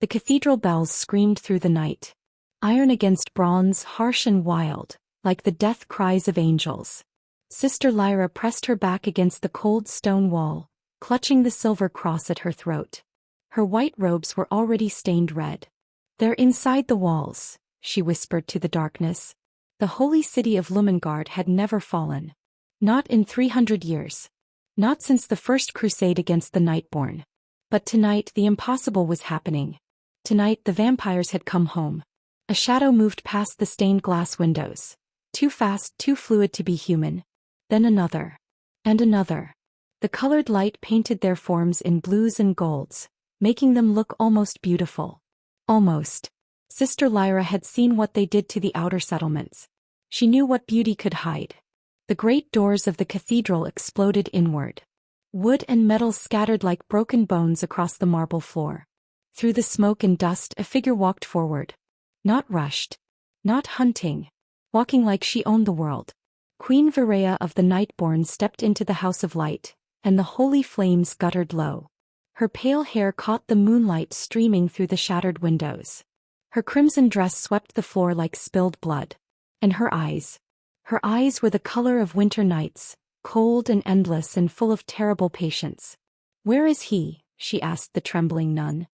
The cathedral bells screamed through the night. Iron against bronze, harsh and wild, like the death cries of angels. Sister Lyra pressed her back against the cold stone wall, clutching the silver cross at her throat. Her white robes were already stained red. "They're inside the walls," she whispered to the darkness. The holy city of Lumengard had never fallen. Not in 300 years. Not since the first crusade against the Nightborn. But tonight the impossible was happening. Tonight the vampires had come home. A shadow moved past the stained glass windows. Too fast, too fluid to be human. Then another. And another. The colored light painted their forms in blues and golds, making them look almost beautiful. Almost. Sister Lyra had seen what they did to the outer settlements. She knew what beauty could hide. The great doors of the cathedral exploded inward. Wood and metal scattered like broken bones across the marble floor. Through the smoke and dust a figure walked forward. Not rushed. Not hunting. Walking like she owned the world. Queen Vireya of the Nightborn stepped into the House of Light, and the holy flames guttered low. Her pale hair caught the moonlight streaming through the shattered windows. Her crimson dress swept the floor like spilled blood. And her eyes were the color of winter nights, cold and endless and full of terrible patience. "Where is he?" she asked the trembling nun.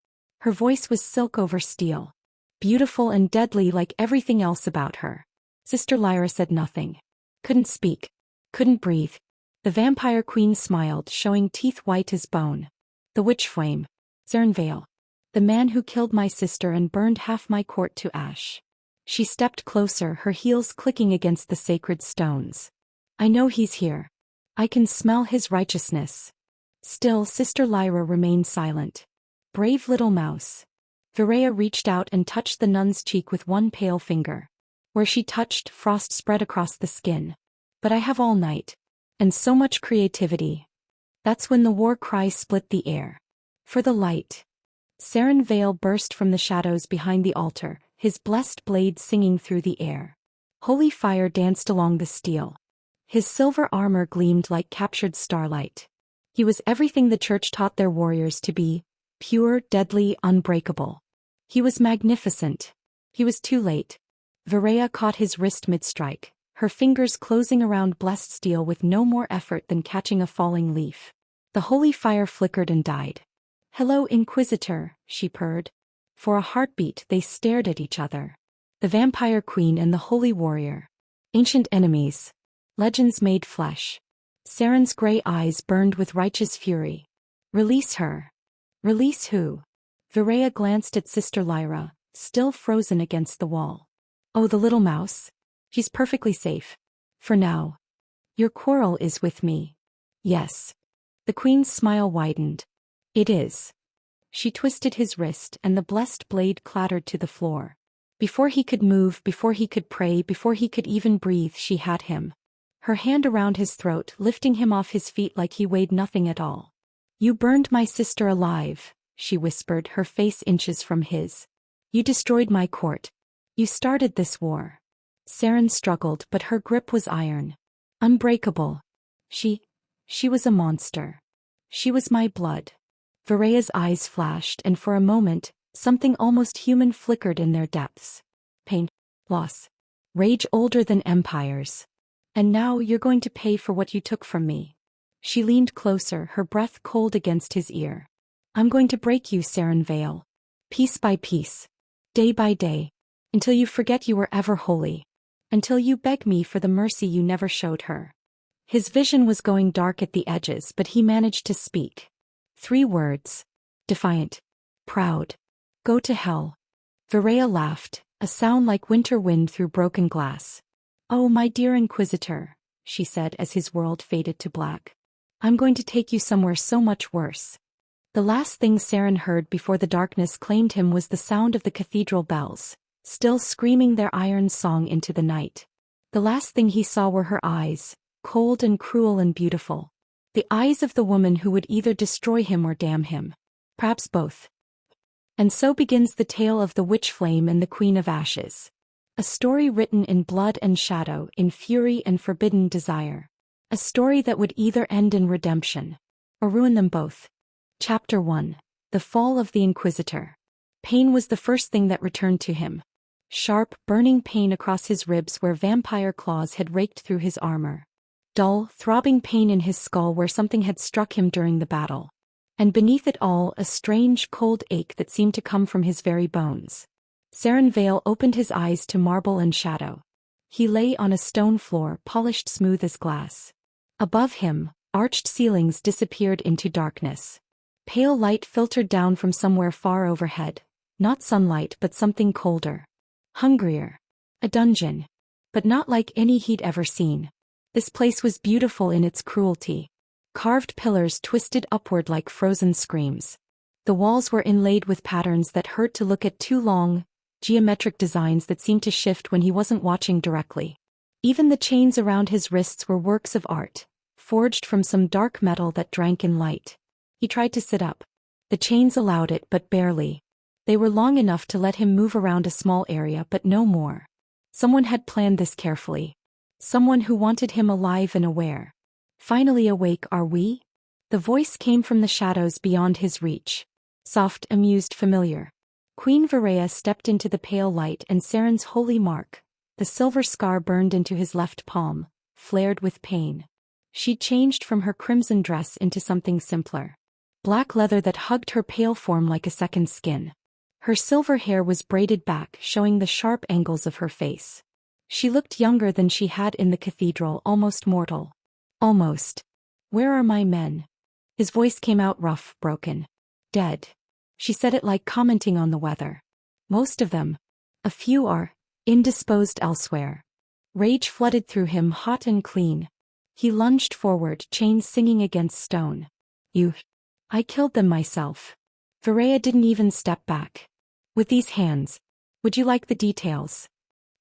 Her voice was silk over steel. Beautiful and deadly like everything else about her. Sister Lyra said nothing. Couldn't speak. Couldn't breathe. The vampire queen smiled, showing teeth white as bone. "The Witchflame. Seren Vale. The man who killed my sister and burned half my court to ash." She stepped closer, her heels clicking against the sacred stones. "I know he's here. I can smell his righteousness." Still, Sister Lyra remained silent. Brave little mouse. Vireya reached out and touched the nun's cheek with one pale finger. Where she touched, frost spread across the skin. "But I have all night. And so much creativity." That's when the war cry split the air. "For the light." Seren Vale burst from the shadows behind the altar, his blessed blade singing through the air. Holy fire danced along the steel. His silver armor gleamed like captured starlight. He was everything the church taught their warriors to be: pure, deadly, unbreakable. He was magnificent. He was too late. Vireya caught his wrist mid-strike, her fingers closing around blessed steel with no more effort than catching a falling leaf. The holy fire flickered and died. "Hello, Inquisitor," she purred. For a heartbeat they stared at each other. The vampire queen and the holy warrior. Ancient enemies. Legends made flesh. Seren's gray eyes burned with righteous fury. "Release her." "Release who?" Vireya glanced at Sister Lyra, still frozen against the wall. "Oh, the little mouse. She's perfectly safe. For now. Your quarrel is with me." "Yes." The queen's smile widened. "It is." She twisted his wrist and the blessed blade clattered to the floor. Before he could move, before he could pray, before he could even breathe, she had him. Her hand around his throat, lifting him off his feet like he weighed nothing at all. "You burned my sister alive," she whispered, her face inches from his. "You destroyed my court. You started this war." Seren struggled, but her grip was iron. Unbreakable. She was a monster. She was my blood. Vireya's eyes flashed, and for a moment, something almost human flickered in their depths. Pain. Loss. Rage older than empires. "And now you're going to pay for what you took from me." She leaned closer, her breath cold against his ear. "I'm going to break you, Seren Vale. Piece by piece. Day by day. Until you forget you were ever holy. Until you beg me for the mercy you never showed her." His vision was going dark at the edges, but he managed to speak. 3 words. Defiant. Proud. "Go to hell." Vireya laughed, a sound like winter wind through broken glass. "Oh, my dear Inquisitor," she said as his world faded to black. "I'm going to take you somewhere so much worse." The last thing Seren heard before the darkness claimed him was the sound of the cathedral bells, still screaming their iron song into the night. The last thing he saw were her eyes, cold and cruel and beautiful. The eyes of the woman who would either destroy him or damn him. Perhaps both. And so begins the tale of the Witchflame and the Queen of Ashes. A story written in blood and shadow, in fury and forbidden desire. A story that would either end in redemption, or ruin them both. Chapter 1. The Fall of the Inquisitor. Pain was the first thing that returned to him. Sharp, burning pain across his ribs where vampire claws had raked through his armor. Dull, throbbing pain in his skull where something had struck him during the battle. And beneath it all, a strange, cold ache that seemed to come from his very bones. Seren Vale opened his eyes to marble and shadow. He lay on a stone floor polished smooth as glass. Above him, arched ceilings disappeared into darkness. Pale light filtered down from somewhere far overhead. Not sunlight but something colder. Hungrier. A dungeon. But not like any he'd ever seen. This place was beautiful in its cruelty. Carved pillars twisted upward like frozen screams. The walls were inlaid with patterns that hurt to look at too long, geometric designs that seemed to shift when he wasn't watching directly. Even the chains around his wrists were works of art, forged from some dark metal that drank in light. He tried to sit up. The chains allowed it, but barely. They were long enough to let him move around a small area, but no more. Someone had planned this carefully. Someone who wanted him alive and aware. Finally awake, are we? The voice came from the shadows beyond his reach. Soft, amused, familiar. Queen Vireya stepped into the pale light, and Seren's holy mark, the silver scar burned into his left palm, flared with pain. She changed from her crimson dress into something simpler. Black leather that hugged her pale form like a second skin. Her silver hair was braided back, showing the sharp angles of her face. She looked younger than she had in the cathedral, almost mortal. Almost. Where are my men? His voice came out rough, broken. Dead. She said it like commenting on the weather. Most of them. A few are indisposed elsewhere. Rage flooded through him, hot and clean. He lunged forward, chains singing against stone. You. I killed them myself. Vireya didn't even step back. With these hands. Would you like the details?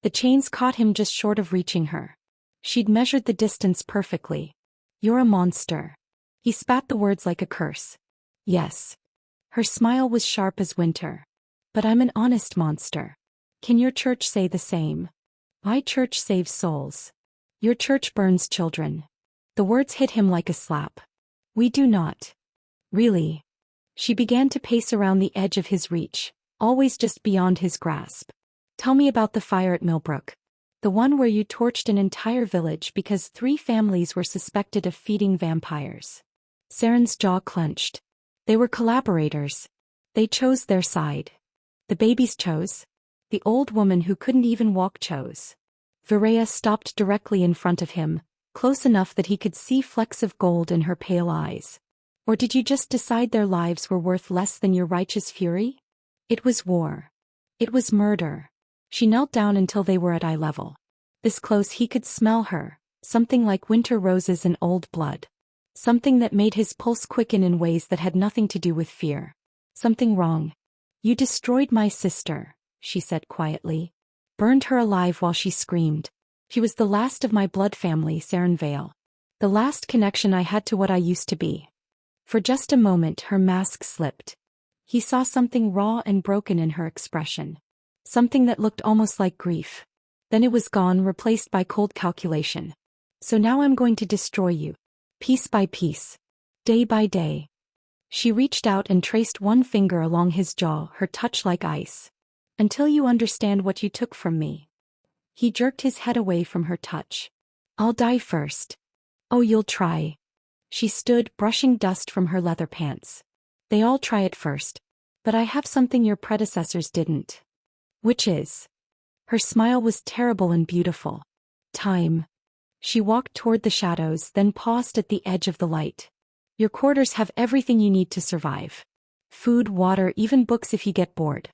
The chains caught him just short of reaching her. She'd measured the distance perfectly. You're a monster. He spat the words like a curse. Yes. Her smile was sharp as winter. But I'm an honest monster. Can your church say the same? My church saves souls. Your church burns children. The words hit him like a slap. We do not. Really? She began to pace around the edge of his reach, always just beyond his grasp. Tell me about the fire at Millbrook. The one where you torched an entire village because 3 families were suspected of feeding vampires. Seren's jaw clenched. They were collaborators. They chose their side. The babies chose. The old woman who couldn't even walk chose. Vireya stopped directly in front of him, close enough that he could see flecks of gold in her pale eyes. Or did you just decide their lives were worth less than your righteous fury? It was war. It was murder. She knelt down until they were at eye level. This close he could smell her, something like winter roses and old blood. Something that made his pulse quicken in ways that had nothing to do with fear. Something wrong. You destroyed my sister, she said quietly. Burned her alive while she screamed. She was the last of my blood family, Seren Vale. The last connection I had to what I used to be. For just a moment her mask slipped. He saw something raw and broken in her expression. Something that looked almost like grief. Then it was gone, replaced by cold calculation. So now I'm going to destroy you. Piece by piece. Day by day. She reached out and traced one finger along his jaw, her touch like ice. Until you understand what you took from me. He jerked his head away from her touch. I'll die first. Oh, you'll try. She stood, brushing dust from her leather pants. They all try it first. But I have something your predecessors didn't. Which is? Her smile was terrible and beautiful. Time. She walked toward the shadows, then paused at the edge of the light. Your quarters have everything you need to survive. Food, water, even books if you get bored.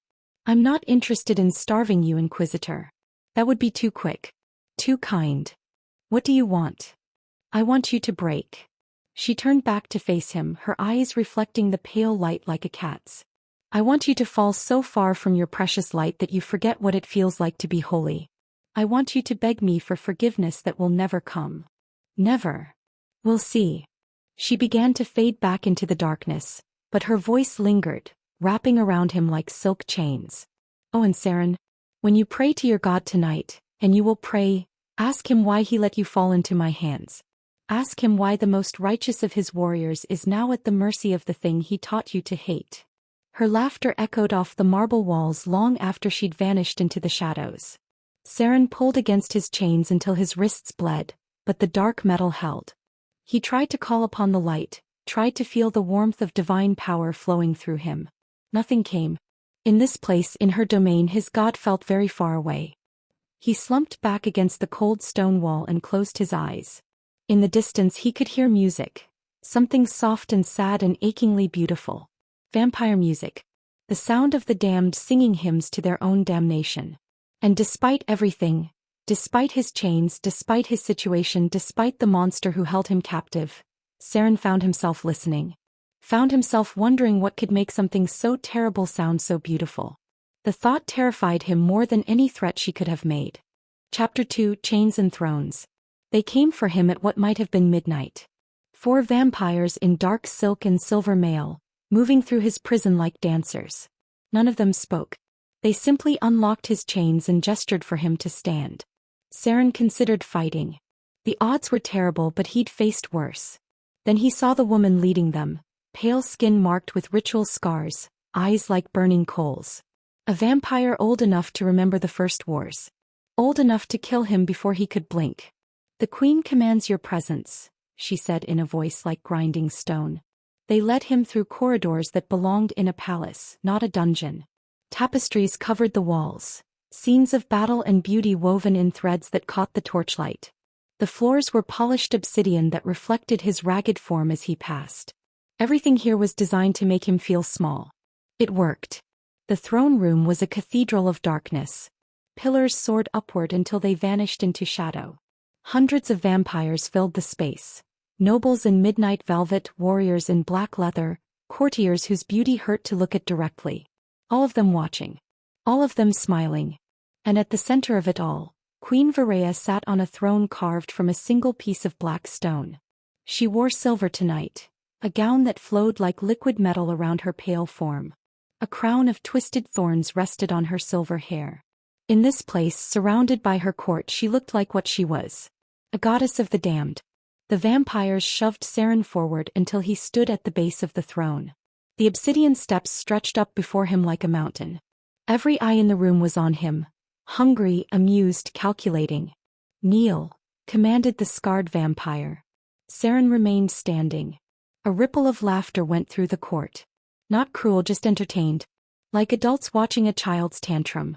I'm not interested in starving you, Inquisitor. That would be too quick. Too kind. What do you want? I want you to break. She turned back to face him, her eyes reflecting the pale light like a cat's. I want you to fall so far from your precious light that you forget what it feels like to be holy. I want you to beg me for forgiveness that will never come. Never. We'll see. She began to fade back into the darkness, but her voice lingered, wrapping around him like silk chains. Oh, and Seren, when you pray to your God tonight, and you will pray, ask him why he let you fall into my hands. Ask him why the most righteous of his warriors is now at the mercy of the thing he taught you to hate. Her laughter echoed off the marble walls long after she'd vanished into the shadows. Seren pulled against his chains until his wrists bled, but the dark metal held. He tried to call upon the light, tried to feel the warmth of divine power flowing through him. Nothing came. In this place in her domain his god felt very far away. He slumped back against the cold stone wall and closed his eyes. In the distance he could hear music, something soft and sad and achingly beautiful. Vampire music. The sound of the damned singing hymns to their own damnation. And despite everything, despite his chains, despite his situation, despite the monster who held him captive, Seren found himself listening. Found himself wondering what could make something so terrible sound so beautiful. The thought terrified him more than any threat she could have made. Chapter 2: Chains and Thrones. They came for him at what might have been midnight. 4 vampires in dark silk and silver mail, moving through his prison like dancers. None of them spoke. They simply unlocked his chains and gestured for him to stand. Seren considered fighting. The odds were terrible, but he'd faced worse. Then he saw the woman leading them, pale skin marked with ritual scars, eyes like burning coals. A vampire old enough to remember the first wars. Old enough to kill him before he could blink. "The queen commands your presence," she said in a voice like grinding stone. They led him through corridors that belonged in a palace, not a dungeon. Tapestries covered the walls, scenes of battle and beauty woven in threads that caught the torchlight. The floors were polished obsidian that reflected his ragged form as he passed. Everything here was designed to make him feel small. It worked. The throne room was a cathedral of darkness. Pillars soared upward until they vanished into shadow. Hundreds of vampires filled the space. Nobles in midnight velvet, warriors in black leather, courtiers whose beauty hurt to look at directly. All of them watching. All of them smiling. And at the center of it all, Queen Vireya sat on a throne carved from a single piece of black stone. She wore silver tonight, a gown that flowed like liquid metal around her pale form. A crown of twisted thorns rested on her silver hair. In this place, surrounded by her court, she looked like what she was. A goddess of the damned. The vampires shoved Seren forward until he stood at the base of the throne. The obsidian steps stretched up before him like a mountain. Every eye in the room was on him. Hungry, amused, calculating. "Kneel," commanded the scarred vampire. Seren remained standing. A ripple of laughter went through the court. Not cruel, just entertained. Like adults watching a child's tantrum.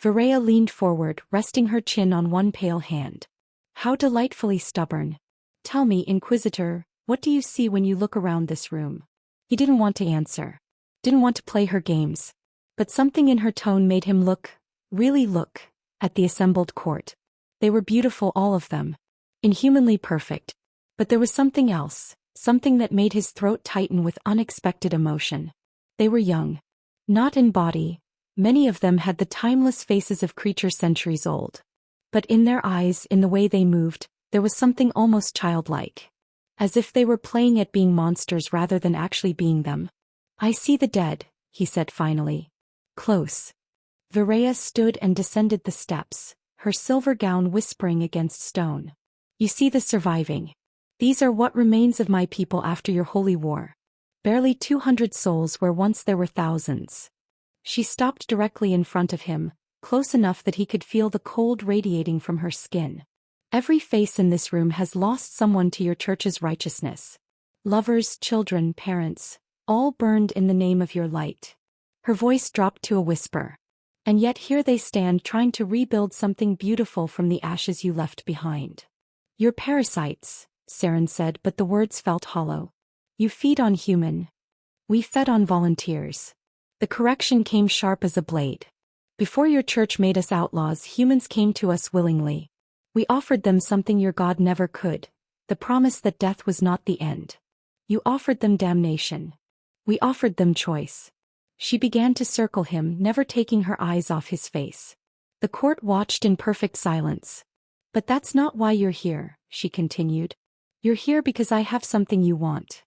Vireya leaned forward, resting her chin on one pale hand. "How delightfully stubborn. Tell me, Inquisitor, what do you see when you look around this room?" He didn't want to answer. Didn't want to play her games. But something in her tone made him look, really look, at the assembled court. They were beautiful, all of them. Inhumanly perfect. But there was something else, something that made his throat tighten with unexpected emotion. They were young. Not in body. Many of them had the timeless faces of creatures centuries old. But in their eyes, in the way they moved, there was something almost childlike. As if they were playing at being monsters rather than actually being them. "I see the dead," he said finally. "Close." Vireya stood and descended the steps, her silver gown whispering against stone. "You see the surviving. These are what remains of my people after your holy war. Barely 200 souls where once there were thousands." She stopped directly in front of him, close enough that he could feel the cold radiating from her skin. "Every face in this room has lost someone to your church's righteousness. Lovers, children, parents, all burned in the name of your light." Her voice dropped to a whisper. "And yet here they stand trying to rebuild something beautiful from the ashes you left behind." "You're parasites," Seren said, but the words felt hollow. "You feed on human. We fed on volunteers." The correction came sharp as a blade. "Before your church made us outlaws, humans came to us willingly. We offered them something your God never could, the promise that death was not the end. You offered them damnation. We offered them choice." She began to circle him, never taking her eyes off his face. The court watched in perfect silence. "But that's not why you're here," she continued. "You're here because I have something you want."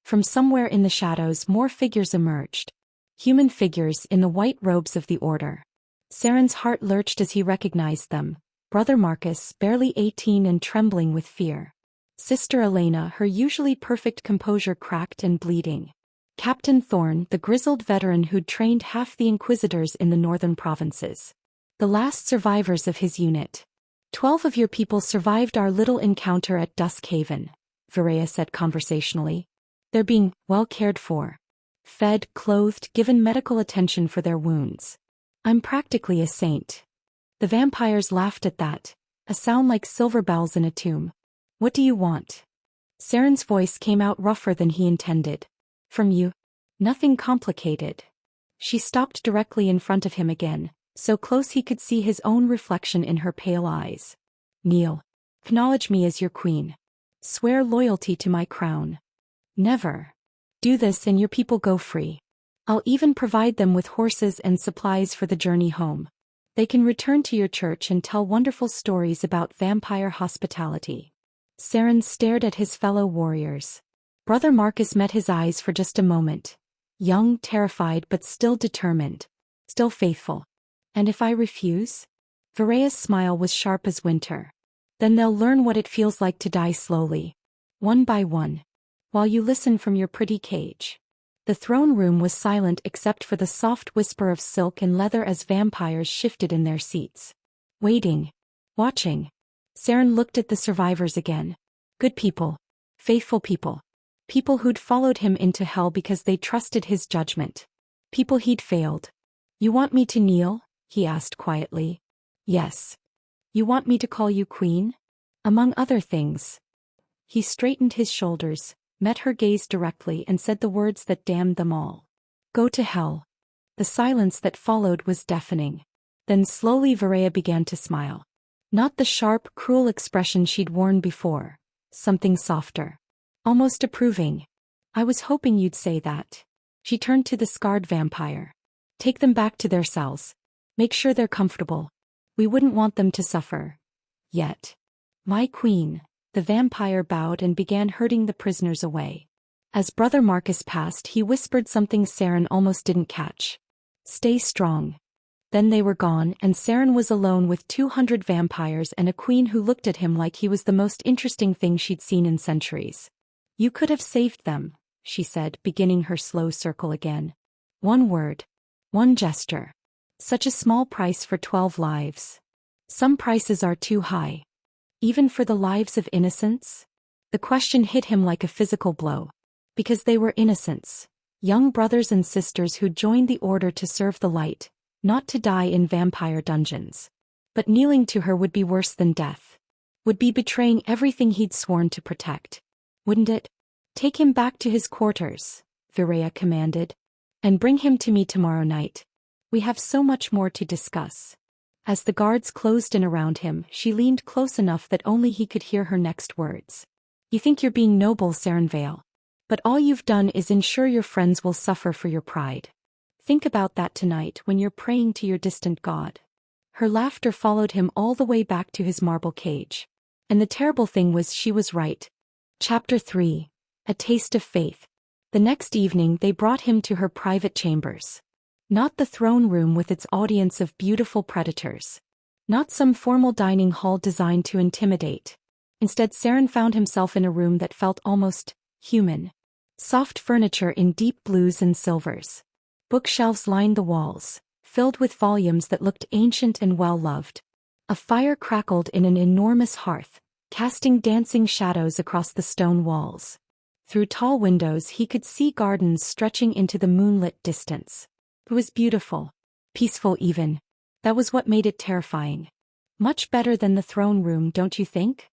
From somewhere in the shadows more figures emerged. Human figures in the white robes of the order. Seren's heart lurched as he recognized them. Brother Marcus, barely 18 and trembling with fear. Sister Elena, her usually perfect composure cracked and bleeding. Captain Thorne, the grizzled veteran who'd trained half the inquisitors in the northern provinces. The last survivors of his unit. 12 of your people survived our little encounter at Dusk Haven, Vireya said conversationally. They're being well cared for. Fed, clothed, given medical attention for their wounds. I'm practically a saint. The vampires laughed at that, a sound like silver bells in a tomb. What do you want? Seren's voice came out rougher than he intended. From you? Nothing complicated. She stopped directly in front of him again, so close he could see his own reflection in her pale eyes. Kneel. Acknowledge me as your queen. Swear loyalty to my crown. Never. Do this and your people go free. I'll even provide them with horses and supplies for the journey home. They can return to your church and tell wonderful stories about vampire hospitality. Seren stared at his fellow warriors. Brother Marcus met his eyes for just a moment. Young, terrified but still determined. Still faithful. And if I refuse? Vireya's smile was sharp as winter. Then they'll learn what it feels like to die slowly. One by one. While you listen from your pretty cage. The throne room was silent except for the soft whisper of silk and leather as vampires shifted in their seats. Waiting. Watching. Seren looked at the survivors again. Good people. Faithful people. People who'd followed him into hell because they trusted his judgment. People he'd failed. You want me to kneel? He asked quietly. Yes. You want me to call you queen? Among other things. He straightened his shoulders, met her gaze directly and said the words that damned them all. Go to hell. The silence that followed was deafening. Then slowly Vireya began to smile. Not the sharp, cruel expression she'd worn before. Something softer. Almost approving. I was hoping you'd say that. She turned to the scarred vampire. Take them back to their cells. Make sure they're comfortable. We wouldn't want them to suffer. Yet. My queen. The vampire bowed and began herding the prisoners away. As Brother Marcus passed, he whispered something Seren almost didn't catch. Stay strong. Then they were gone, and Seren was alone with 200 vampires and a queen who looked at him like he was the most interesting thing she'd seen in centuries. You could have saved them, she said, beginning her slow circle again. One word. One gesture. Such a small price for 12 lives. Some prices are too high. Even for the lives of innocents? The question hit him like a physical blow. Because they were innocents. Young brothers and sisters who joined the order to serve the light, not to die in vampire dungeons. But kneeling to her would be worse than death. Would be betraying everything he'd sworn to protect. Wouldn't it? Take him back to his quarters, Vireya commanded. And bring him to me tomorrow night. We have so much more to discuss. As the guards closed in around him, she leaned close enough that only he could hear her next words. You think you're being noble, Seren Vale. But all you've done is ensure your friends will suffer for your pride. Think about that tonight when you're praying to your distant god. Her laughter followed him all the way back to his marble cage. And the terrible thing was she was right. Chapter 3. A Taste of Faith. The next evening they brought him to her private chambers. Not the throne room with its audience of beautiful predators. Not some formal dining hall designed to intimidate. Instead, Seren found himself in a room that felt almost human. Soft furniture in deep blues and silvers. Bookshelves lined the walls, filled with volumes that looked ancient and well-loved. A fire crackled in an enormous hearth, casting dancing shadows across the stone walls. Through tall windows he could see gardens stretching into the moonlit distance. It was beautiful. Peaceful even. That was what made it terrifying. Much better than the throne room, don't you think?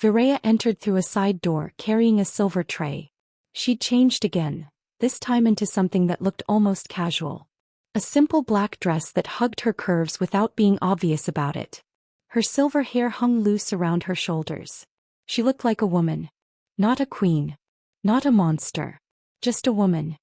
Vireya entered through a side door carrying a silver tray. She'd changed again, this time into something that looked almost casual. A simple black dress that hugged her curves without being obvious about it. Her silver hair hung loose around her shoulders. She looked like a woman. Not a queen. Not a monster. Just a woman.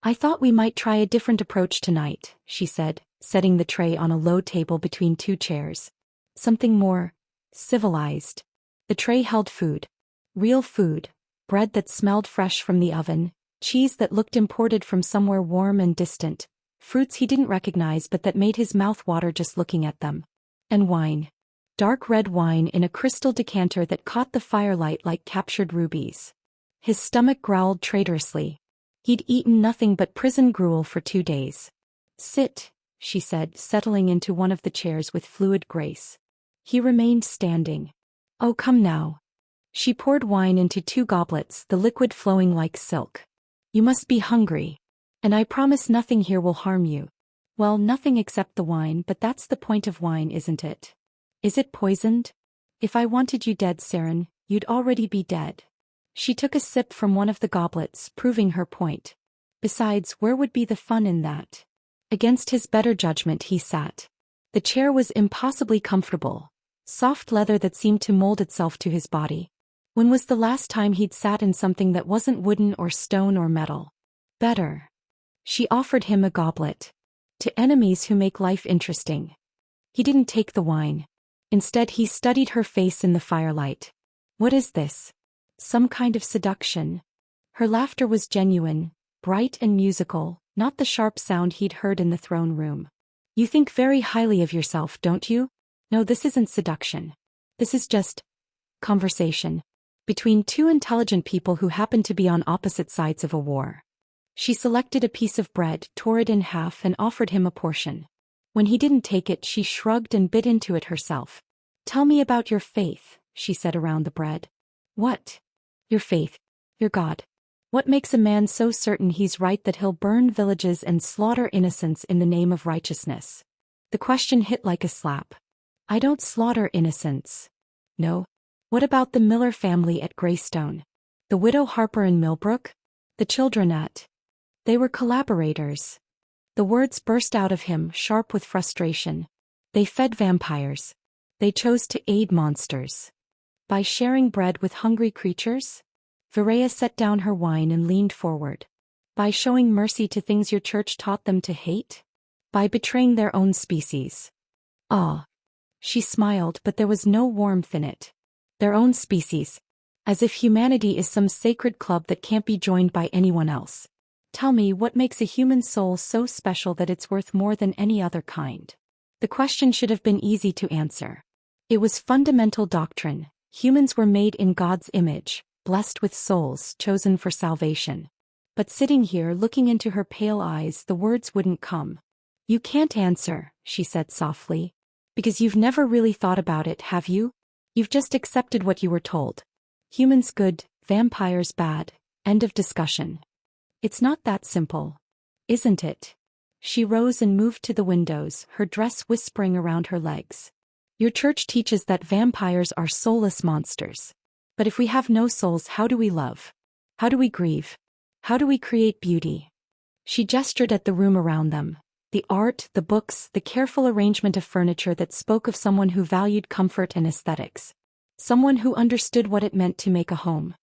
I thought we might try a different approach tonight, she said, setting the tray on a low table between two chairs. Something more civilized. The tray held food. Real food. Bread that smelled fresh from the oven, cheese that looked imported from somewhere warm and distant, fruits he didn't recognize but that made his mouth water just looking at them. And wine. Dark red wine in a crystal decanter that caught the firelight like captured rubies. His stomach growled traitorously. He'd eaten nothing but prison gruel for 2 days. Sit, she said, settling into one of the chairs with fluid grace. He remained standing. Oh, come now. She poured wine into 2 goblets, the liquid flowing like silk. You must be hungry. And I promise nothing here will harm you. Well, nothing except the wine, but that's the point of wine, isn't it? Is it poisoned? If I wanted you dead, Seren, you'd already be dead. She took a sip from one of the goblets, proving her point. Besides, where would be the fun in that? Against his better judgment he sat. The chair was impossibly comfortable. Soft leather that seemed to mold itself to his body. When was the last time he'd sat in something that wasn't wooden or stone or metal? Better. She offered him a goblet. To enemies who make life interesting. He didn't take the wine. Instead he studied her face in the firelight. What is this? Some kind of seduction? Her laughter was genuine, bright and musical, not the sharp sound he'd heard in the throne room. You think very highly of yourself, don't you? No, this isn't seduction. This is just conversation. Between 2 intelligent people who happen to be on opposite sides of a war. She selected a piece of bread, tore it in half and offered him a portion. When he didn't take it, she shrugged and bit into it herself. Tell me about your faith, she said around the bread. What? Your faith. Your God. What makes a man so certain he's right that he'll burn villages and slaughter innocents in the name of righteousness? The question hit like a slap. I don't slaughter innocents. No. What about the Miller family at Greystone? The widow Harper and Millbrook? The children at... They were collaborators. The words burst out of him, sharp with frustration. They fed vampires. They chose to aid monsters. By sharing bread with hungry creatures? Vireya set down her wine and leaned forward. By showing mercy to things your church taught them to hate? By betraying their own species? Ah. She smiled, but there was no warmth in it. Their own species. As if humanity is some sacred club that can't be joined by anyone else. Tell me, what makes a human soul so special that it's worth more than any other kind? The question should have been easy to answer. It was fundamental doctrine. Humans were made in God's image, blessed with souls chosen for salvation. But sitting here looking into her pale eyes, the words wouldn't come. You can't answer, she said softly. Because you've never really thought about it, have you? You've just accepted what you were told. Humans good, vampires bad, end of discussion. It's not that simple. Isn't it? She rose and moved to the windows, her dress whispering around her legs. Your church teaches that vampires are soulless monsters. But if we have no souls, how do we love? How do we grieve? How do we create beauty? She gestured at the room around them. The art, the books, the careful arrangement of furniture that spoke of someone who valued comfort and aesthetics. Someone who understood what it meant to make a home.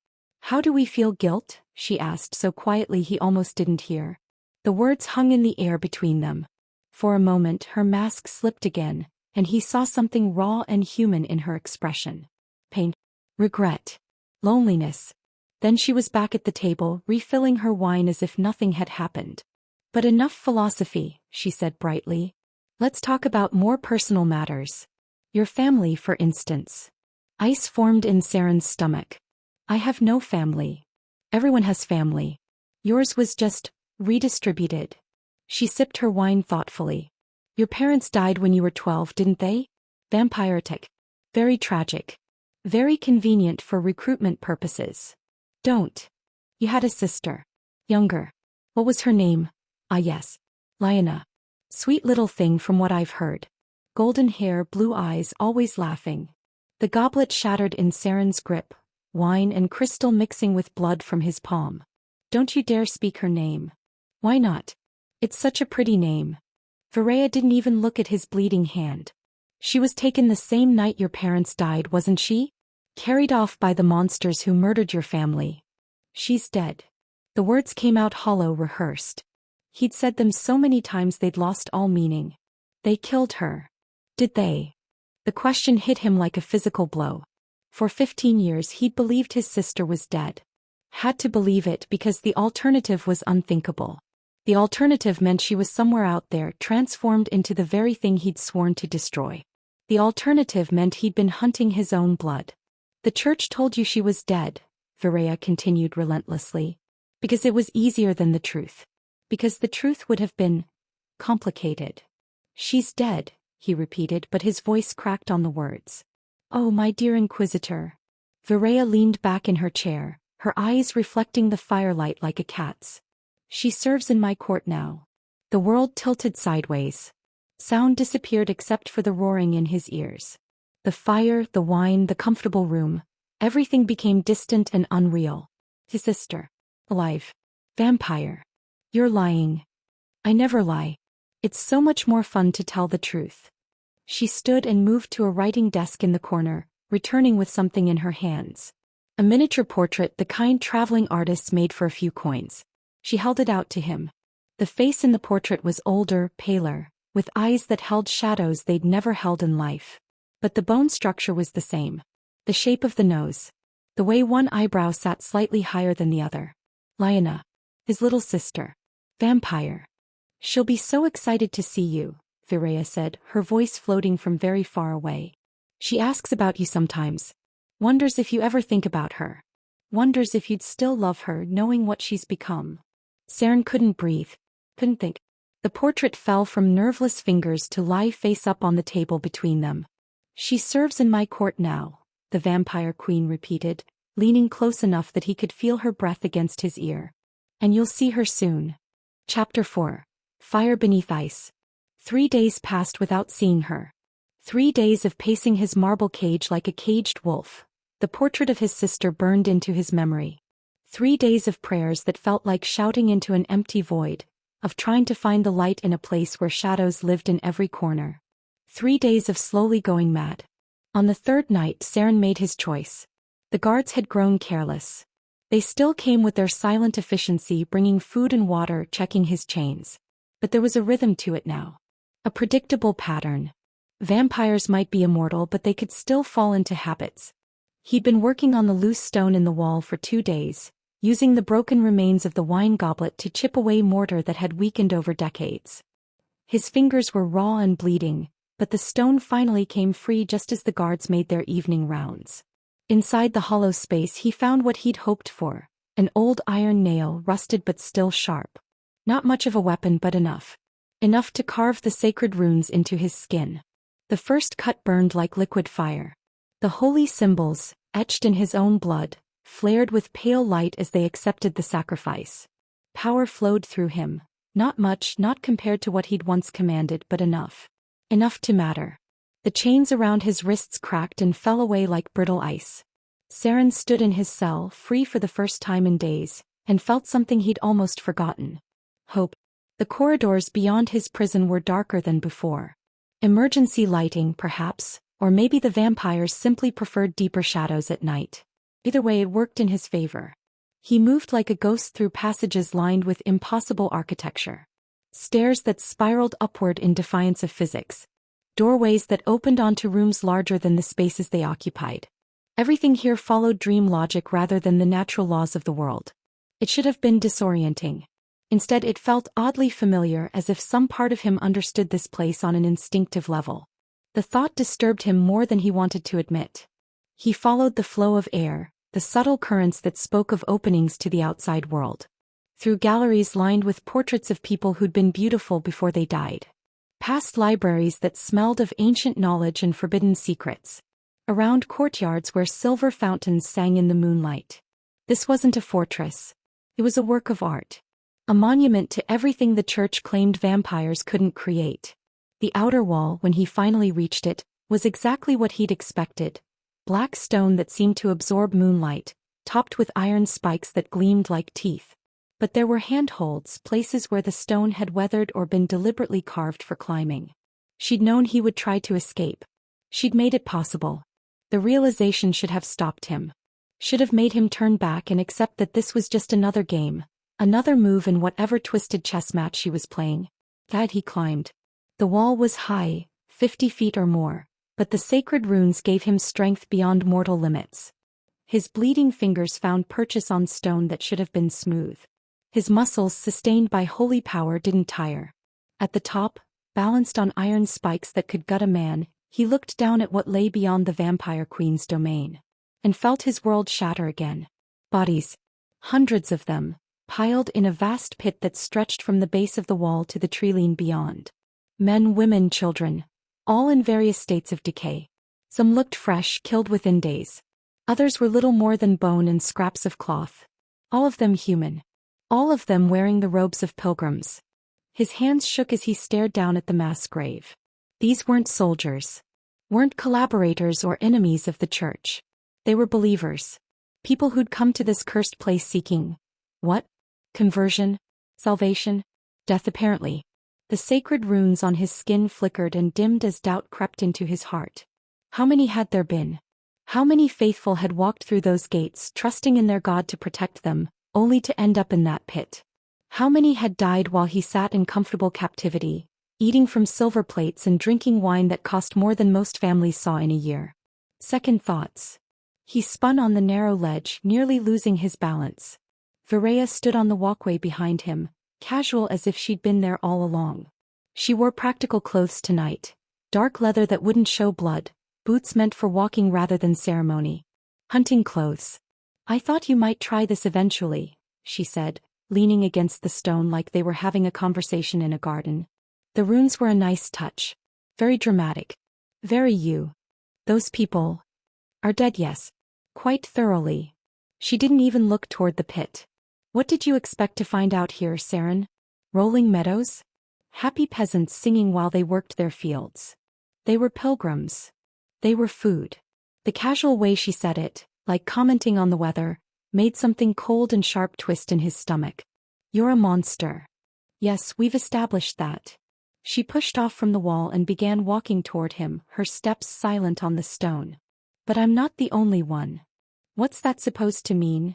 How do we feel guilt? She asked so quietly he almost didn't hear. The words hung in the air between them. For a moment her mask slipped again, and he saw something raw and human in her expression. Pain. Regret. Loneliness. Then she was back at the table, refilling her wine as if nothing had happened. But enough philosophy, she said brightly. Let's talk about more personal matters. Your family, for instance. Ice formed in Seren's stomach. I have no family. Everyone has family. Yours was just redistributed. She sipped her wine thoughtfully. Your parents died when you were 12, didn't they? Vampiric. Very tragic. Very convenient for recruitment purposes. Don't. You had a sister. Younger. What was her name? Ah yes. Lyanna. Sweet little thing from what I've heard. Golden hair, blue eyes, always laughing. The goblet shattered in Seren's grip. Wine and crystal mixing with blood from his palm. Don't you dare speak her name. Why not? It's such a pretty name. Vireya didn't even look at his bleeding hand. She was taken the same night your parents died, wasn't she? Carried off by the monsters who murdered your family. She's dead. The words came out hollow, rehearsed. He'd said them so many times they'd lost all meaning. They killed her. Did they? The question hit him like a physical blow. For 15 years he'd believed his sister was dead. Had to believe it because the alternative was unthinkable. The alternative meant she was somewhere out there, transformed into the very thing he'd sworn to destroy. The alternative meant he'd been hunting his own blood. The church told you she was dead, Vireya continued relentlessly. Because it was easier than the truth. Because the truth would have been complicated. She's dead, he repeated, but his voice cracked on the words. Oh, my dear Inquisitor. Vireya leaned back in her chair, her eyes reflecting the firelight like a cat's. She serves in my court now. The world tilted sideways. Sound disappeared except for the roaring in his ears. The fire, the wine, the comfortable room, everything became distant and unreal. His sister. Alive. Vampire. You're lying. I never lie. It's so much more fun to tell the truth. She stood and moved to a writing desk in the corner, returning with something in her hands. A miniature portrait, the kind traveling artists made for a few coins. She held it out to him. The face in the portrait was older, paler, with eyes that held shadows they'd never held in life. But the bone structure was the same. The shape of the nose. The way one eyebrow sat slightly higher than the other. Lyanna. His little sister. Vampire. She'll be so excited to see you, Vireya said, her voice floating from very far away. She asks about you sometimes. Wonders if you ever think about her. Wonders if you'd still love her knowing what she's become. Seren couldn't breathe. Couldn't think. The portrait fell from nerveless fingers to lie face up on the table between them. She serves in my court now, the vampire queen repeated, leaning close enough that he could feel her breath against his ear. And you'll see her soon. Chapter 4. Fire Beneath Ice. 3 days passed without seeing her. 3 days of pacing his marble cage like a caged wolf. The portrait of his sister burned into his memory. 3 days of prayers that felt like shouting into an empty void, of trying to find the light in a place where shadows lived in every corner. 3 days of slowly going mad. On the third night, Seren made his choice. The guards had grown careless. They still came with their silent efficiency, bringing food and water, checking his chains. But there was a rhythm to it now. A predictable pattern. Vampires might be immortal, but they could still fall into habits. He'd been working on the loose stone in the wall for 2 days, using the broken remains of the wine goblet to chip away mortar that had weakened over decades. His fingers were raw and bleeding, but the stone finally came free just as the guards made their evening rounds. Inside the hollow space he found what he'd hoped for, an old iron nail, rusted but still sharp. Not much of a weapon, but enough. Enough to carve the sacred runes into his skin. The first cut burned like liquid fire. The holy symbols, etched in his own blood, flared with pale light as they accepted the sacrifice. Power flowed through him. Not much, not compared to what he'd once commanded, but enough. Enough to matter. The chains around his wrists cracked and fell away like brittle ice. Seren stood in his cell, free for the first time in days, and felt something he'd almost forgotten. Hope. The corridors beyond his prison were darker than before. Emergency lighting, perhaps, or maybe the vampires simply preferred deeper shadows at night. Either way, it worked in his favor. He moved like a ghost through passages lined with impossible architecture. Stairs that spiraled upward in defiance of physics. Doorways that opened onto rooms larger than the spaces they occupied. Everything here followed dream logic rather than the natural laws of the world. It should have been disorienting. Instead, it felt oddly familiar, as if some part of him understood this place on an instinctive level. The thought disturbed him more than he wanted to admit. He followed the flow of air, the subtle currents that spoke of openings to the outside world. Through galleries lined with portraits of people who'd been beautiful before they died. Past libraries that smelled of ancient knowledge and forbidden secrets. Around courtyards where silver fountains sang in the moonlight. This wasn't a fortress. It was a work of art. A monument to everything the church claimed vampires couldn't create. The outer wall, when he finally reached it, was exactly what he'd expected. Black stone that seemed to absorb moonlight, topped with iron spikes that gleamed like teeth. But there were handholds, places where the stone had weathered or been deliberately carved for climbing. She'd known he would try to escape. She'd made it possible. The realization should have stopped him. Should have made him turn back and accept that this was just another game. Another move in whatever twisted chess match she was playing. That he climbed. The wall was high, 50 feet or more, but the sacred runes gave him strength beyond mortal limits. His bleeding fingers found purchase on stone that should have been smooth. His muscles, sustained by holy power, didn't tire. At the top, balanced on iron spikes that could gut a man, he looked down at what lay beyond the vampire queen's domain. And felt his world shatter again. Bodies. Hundreds of them. piled in a vast pit that stretched from the base of the wall to the treeline beyond. Men, women, children, all in various states of decay. Some looked fresh, killed within days. Others were little more than bone and scraps of cloth. All of them human. All of them wearing the robes of pilgrims. His hands shook as he stared down at the mass grave. These weren't soldiers. Weren't collaborators or enemies of the church. They were believers. People who'd come to this cursed place seeking, what? Conversion? Salvation? Death apparently. The sacred runes on his skin flickered and dimmed as doubt crept into his heart. How many had there been? How many faithful had walked through those gates, trusting in their God to protect them, only to end up in that pit? How many had died while he sat in comfortable captivity, eating from silver plates and drinking wine that cost more than most families saw in a year? Second thoughts. He spun on the narrow ledge, nearly losing his balance. Vireya stood on the walkway behind him, casual as if she'd been there all along. She wore practical clothes tonight, dark leather that wouldn't show blood, boots meant for walking rather than ceremony. Hunting clothes. I thought you might try this eventually, she said, leaning against the stone like they were having a conversation in a garden. The runes were a nice touch. Very dramatic. Very you. Those people are dead, yes. Quite thoroughly. She didn't even look toward the pit. What did you expect to find out here, Seren? Rolling meadows? Happy peasants singing while they worked their fields. They were pilgrims. They were food. The casual way she said it, like commenting on the weather, made something cold and sharp twist in his stomach. You're a monster. Yes, we've established that. She pushed off from the wall and began walking toward him, her steps silent on the stone. But I'm not the only one. What's that supposed to mean?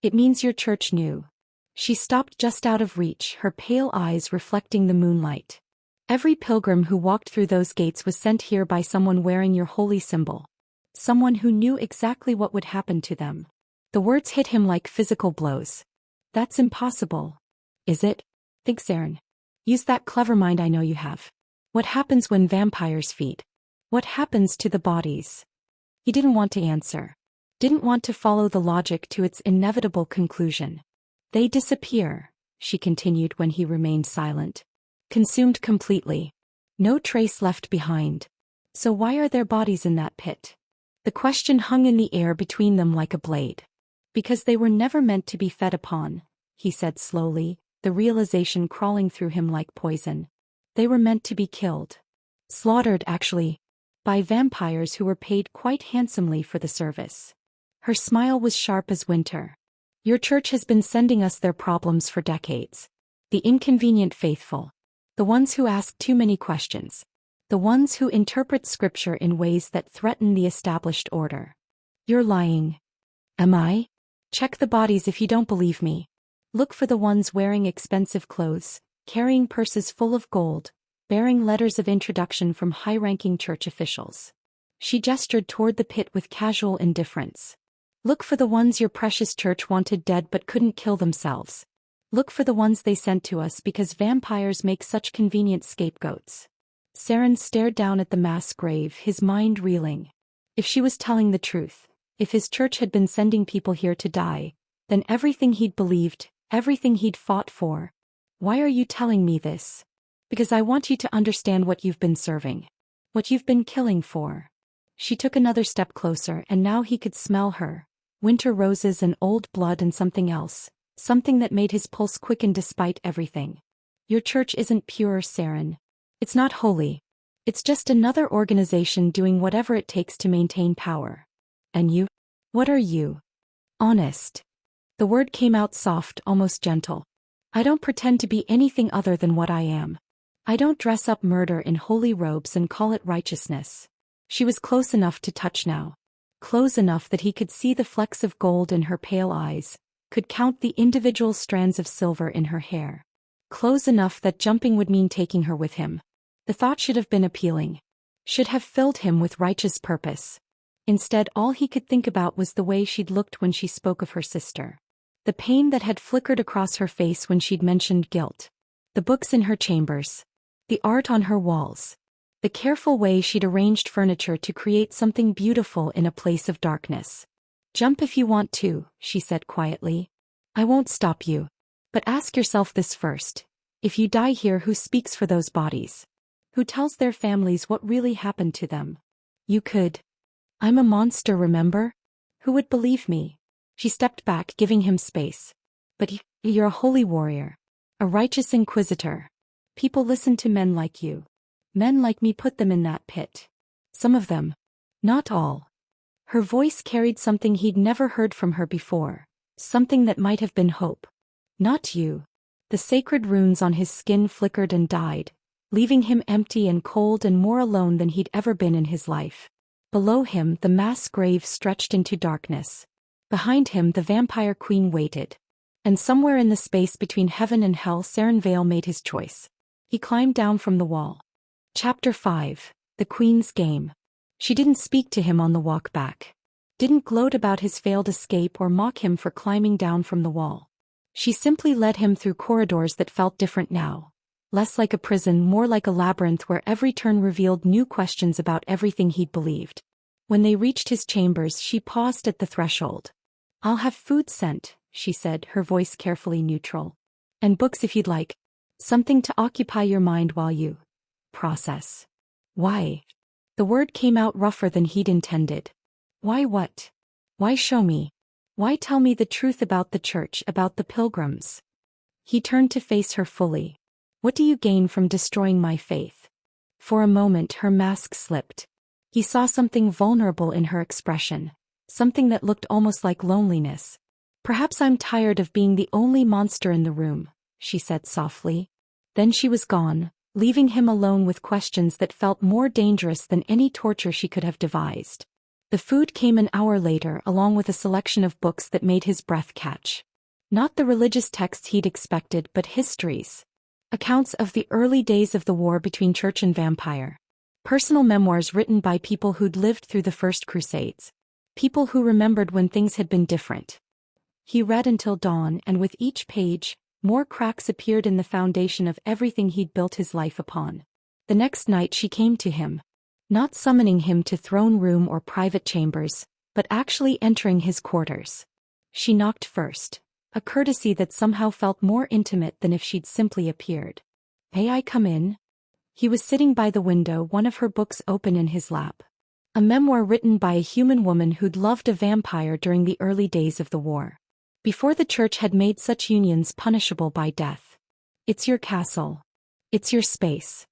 It means your church knew. She stopped just out of reach, her pale eyes reflecting the moonlight. Every pilgrim who walked through those gates was sent here by someone wearing your holy symbol. Someone who knew exactly what would happen to them. The words hit him like physical blows. That's impossible. Is it? Think, Seren. Use that clever mind I know you have. What happens when vampires feed? What happens to the bodies? He didn't want to answer. Didn't want to follow the logic to its inevitable conclusion. They disappear, she continued when he remained silent. Consumed completely. No trace left behind. So why are their bodies in that pit? The question hung in the air between them like a blade. Because they were never meant to be fed upon, he said slowly, the realization crawling through him like poison. They were meant to be killed. Slaughtered, actually. By vampires who were paid quite handsomely for the service. Her smile was sharp as winter. Your church has been sending us their problems for decades. The inconvenient faithful. The ones who ask too many questions. The ones who interpret scripture in ways that threaten the established order. You're lying. Am I? Check the bodies if you don't believe me. Look for the ones wearing expensive clothes, carrying purses full of gold, bearing letters of introduction from high-ranking church officials. She gestured toward the pit with casual indifference. Look for the ones your precious church wanted dead but couldn't kill themselves. Look for the ones they sent to us because vampires make such convenient scapegoats. Seren stared down at the mass grave, his mind reeling. If she was telling the truth, if his church had been sending people here to die, then everything he'd believed, everything he'd fought for. Why are you telling me this? Because I want you to understand what you've been serving. What you've been killing for. She took another step closer and now he could smell her. Winter roses and old blood and something else. Something that made his pulse quicken despite everything. Your church isn't pure, Seren. It's not holy. It's just another organization doing whatever it takes to maintain power. And you? What are you? Honest. The word came out soft, almost gentle. I don't pretend to be anything other than what I am. I don't dress up murder in holy robes and call it righteousness. She was close enough to touch now. Close enough that he could see the flecks of gold in her pale eyes, could count the individual strands of silver in her hair. Close enough that jumping would mean taking her with him. The thought should have been appealing. Should have filled him with righteous purpose. Instead, all he could think about was the way she'd looked when she spoke of her sister. The pain that had flickered across her face when she'd mentioned guilt. The books in her chambers. The art on her walls. The careful way she'd arranged furniture to create something beautiful in a place of darkness. Jump if you want to, she said quietly. I won't stop you. But ask yourself this first. If you die here, who speaks for those bodies? Who tells their families what really happened to them? You could. I'm a monster, remember? Who would believe me? She stepped back, giving him space. But you're a holy warrior. A righteous inquisitor. People listen to men like you. Men like me put them in that pit. Some of them. Not all. Her voice carried something he'd never heard from her before. Something that might have been hope. Not you. The sacred runes on his skin flickered and died, leaving him empty and cold and more alone than he'd ever been in his life. Below him, the mass grave stretched into darkness. Behind him, the vampire queen waited. And somewhere in the space between heaven and hell, Seren Vale made his choice. He climbed down from the wall. Chapter 5. The Queen's Game. She didn't speak to him on the walk back. Didn't gloat about his failed escape or mock him for climbing down from the wall. She simply led him through corridors that felt different now. Less like a prison, more like a labyrinth where every turn revealed new questions about everything he'd believed. When they reached his chambers, she paused at the threshold. I'll have food sent, she said, her voice carefully neutral. And books if you'd like. Something to occupy your mind while you process. Why? The word came out rougher than he'd intended. Why what? Why show me? Why tell me the truth about the church, about the pilgrims? He turned to face her fully. What do you gain from destroying my faith? For a moment her mask slipped. He saw something vulnerable in her expression, something that looked almost like loneliness. Perhaps I'm tired of being the only monster in the room, she said softly. Then she was gone, leaving him alone with questions that felt more dangerous than any torture she could have devised. The food came an hour later, along with a selection of books that made his breath catch. Not the religious texts he'd expected, but histories. Accounts of the early days of the war between church and vampire. Personal memoirs written by people who'd lived through the First Crusades. People who remembered when things had been different. He read until dawn, and with each page, more cracks appeared in the foundation of everything he'd built his life upon. The next night she came to him. Not summoning him to throne room or private chambers, but actually entering his quarters. She knocked first, a courtesy that somehow felt more intimate than if she'd simply appeared. May I come in? He was sitting by the window, one of her books open in his lap. A memoir written by a human woman who'd loved a vampire during the early days of the war. Before the church had made such unions punishable by death. It's your castle. It's your space.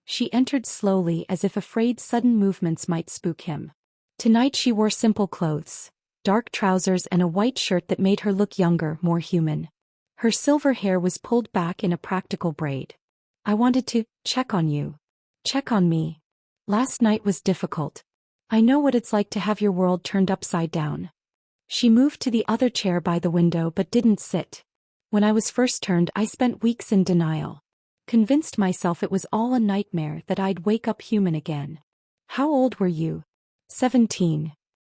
She entered slowly, as if afraid sudden movements might spook him. Tonight she wore simple clothes, dark trousers and a white shirt that made her look younger, more human. Her silver hair was pulled back in a practical braid. I wanted to check on you. Check on me. Last night was difficult. I know what it's like to have your world turned upside down. She moved to the other chair by the window but didn't sit. When I was first turned, I spent weeks in denial. Convinced myself it was all a nightmare, that I'd wake up human again. How old were you? 17.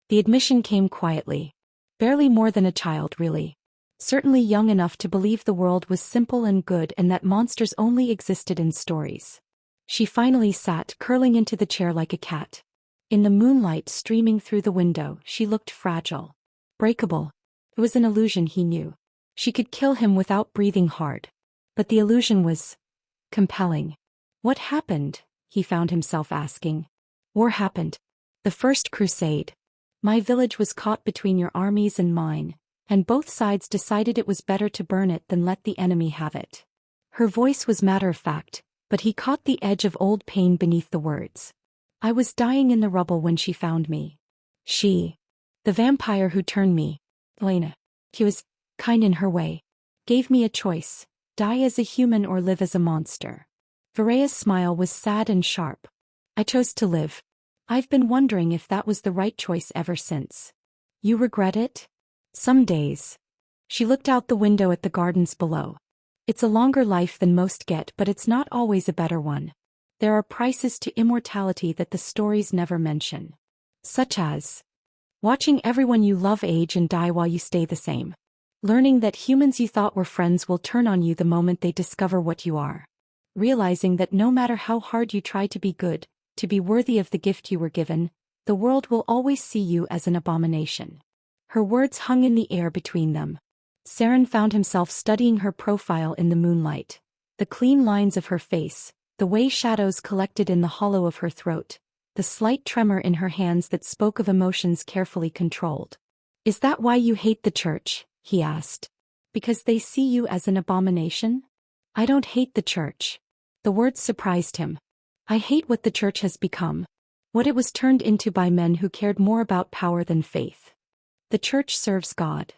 The admission came quietly. Barely more than a child, really. Certainly young enough to believe the world was simple and good and that monsters only existed in stories. She finally sat, curling into the chair like a cat. In the moonlight streaming through the window, she looked fragile. Breakable. It was an illusion, he knew. She could kill him without breathing hard. But the illusion was compelling. What happened? He found himself asking. War happened. The First Crusade. My village was caught between your armies and mine, and both sides decided it was better to burn it than let the enemy have it. Her voice was matter-of-fact, but he caught the edge of old pain beneath the words. I was dying in the rubble when she found me. She. The vampire who turned me. Elena. He was kind in her way. Gave me a choice. Die as a human or live as a monster. Vireya's smile was sad and sharp. I chose to live. I've been wondering if that was the right choice ever since. You regret it? Some days. She looked out the window at the gardens below. It's a longer life than most get, but it's not always a better one. There are prices to immortality that the stories never mention. Such as watching everyone you love age and die while you stay the same. Learning that humans you thought were friends will turn on you the moment they discover what you are. Realizing that no matter how hard you try to be good, to be worthy of the gift you were given, the world will always see you as an abomination. Her words hung in the air between them. Seren found himself studying her profile in the moonlight. The clean lines of her face, the way shadows collected in the hollow of her throat, the slight tremor in her hands that spoke of emotions carefully controlled. "Is that why you hate the church?" he asked. "Because they see you as an abomination?" "I don't hate the church." The words surprised him. "I hate what the church has become. What it was turned into by men who cared more about power than faith." "The church serves God.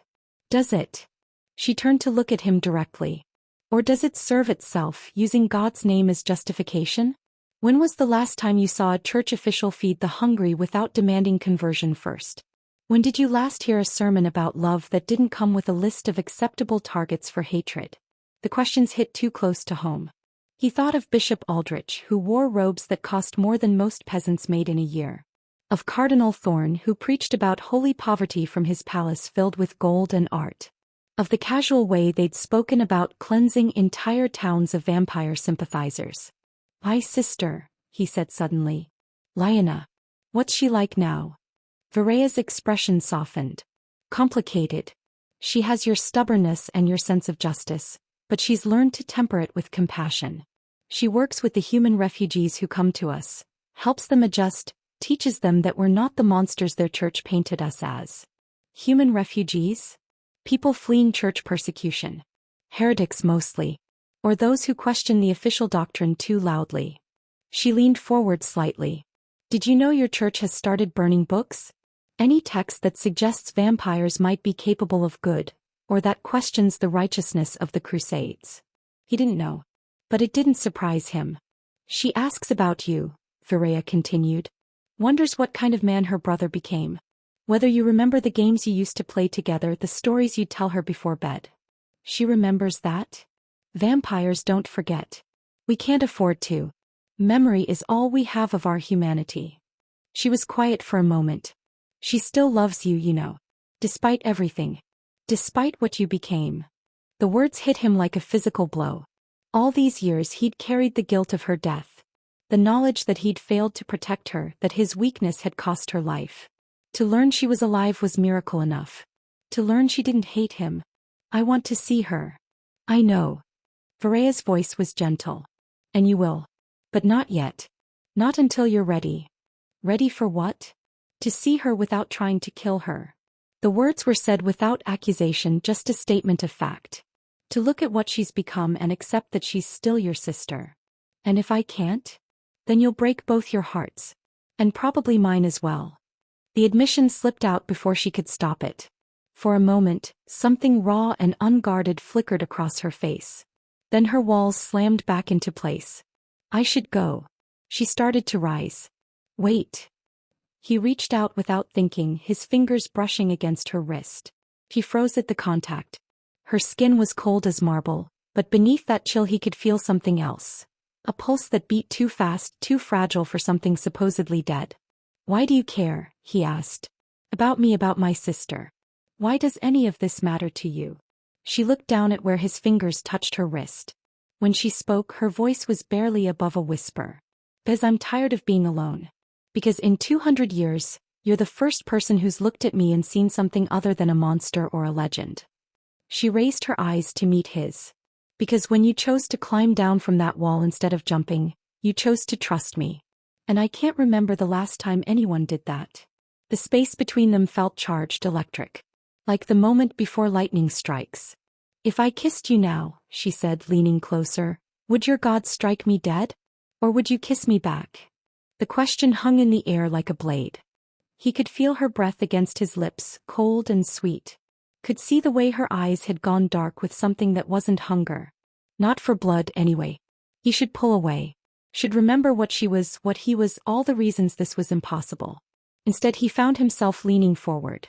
Does it?" She turned to look at him directly. "Or does it serve itself, using God's name as justification? When was the last time you saw a church official feed the hungry without demanding conversion first? When did you last hear a sermon about love that didn't come with a list of acceptable targets for hatred?" The questions hit too close to home. He thought of Bishop Aldrich, who wore robes that cost more than most peasants made in a year. Of Cardinal Thorne, who preached about holy poverty from his palace filled with gold and art. Of the casual way they'd spoken about cleansing entire towns of vampire sympathizers. "My sister," he said suddenly. "Lyanna. What's she like now?" Vireya's expression softened. "Complicated. She has your stubbornness and your sense of justice, but she's learned to temper it with compassion. She works with the human refugees who come to us, helps them adjust, teaches them that we're not the monsters their church painted us as." Human refugees? People fleeing church persecution. Heretics mostly. Or those who question the official doctrine too loudly. She leaned forward slightly. "Did you know your church has started burning books? Any text that suggests vampires might be capable of good, or that questions the righteousness of the Crusades." He didn't know. But it didn't surprise him. "She asks about you," Vireya continued. "Wonders what kind of man her brother became. Whether you remember the games you used to play together, the stories you'd tell her before bed." "She remembers that?" "Vampires don't forget. We can't afford to. Memory is all we have of our humanity." She was quiet for a moment. "She still loves you, you know. Despite everything. Despite what you became." The words hit him like a physical blow. All these years he'd carried the guilt of her death. The knowledge that he'd failed to protect her, that his weakness had cost her life. To learn she was alive was miracle enough. To learn she didn't hate him. "I want to see her." "I know." Vireya's voice was gentle. "And you will. But not yet. Not until you're ready." "Ready for what?" "To see her without trying to kill her." The words were said without accusation, just a statement of fact. "To look at what she's become and accept that she's still your sister." "And if I can't? Then you'll break both your hearts. And probably mine as well." The admission slipped out before she could stop it. For a moment, something raw and unguarded flickered across her face. Then her walls slammed back into place. "I should go." She started to rise. "Wait." He reached out without thinking, his fingers brushing against her wrist. He froze at the contact. Her skin was cold as marble, but beneath that chill he could feel something else. A pulse that beat too fast, too fragile for something supposedly dead. "Why do you care?" he asked. "About me, about my sister. Why does any of this matter to you?" She looked down at where his fingers touched her wrist. When she spoke, her voice was barely above a whisper. "Because I'm tired of being alone. Because in 200 years, you're the first person who's looked at me and seen something other than a monster or a legend." She raised her eyes to meet his. "Because when you chose to climb down from that wall instead of jumping, you chose to trust me. And I can't remember the last time anyone did that." The space between them felt charged, electric. Like the moment before lightning strikes. "If I kissed you now," she said, leaning closer, "would your God strike me dead? Or would you kiss me back?" The question hung in the air like a blade. He could feel her breath against his lips, cold and sweet. Could see the way her eyes had gone dark with something that wasn't hunger. Not for blood, anyway. He should pull away. Should remember what she was, what he was, all the reasons this was impossible. Instead he found himself leaning forward.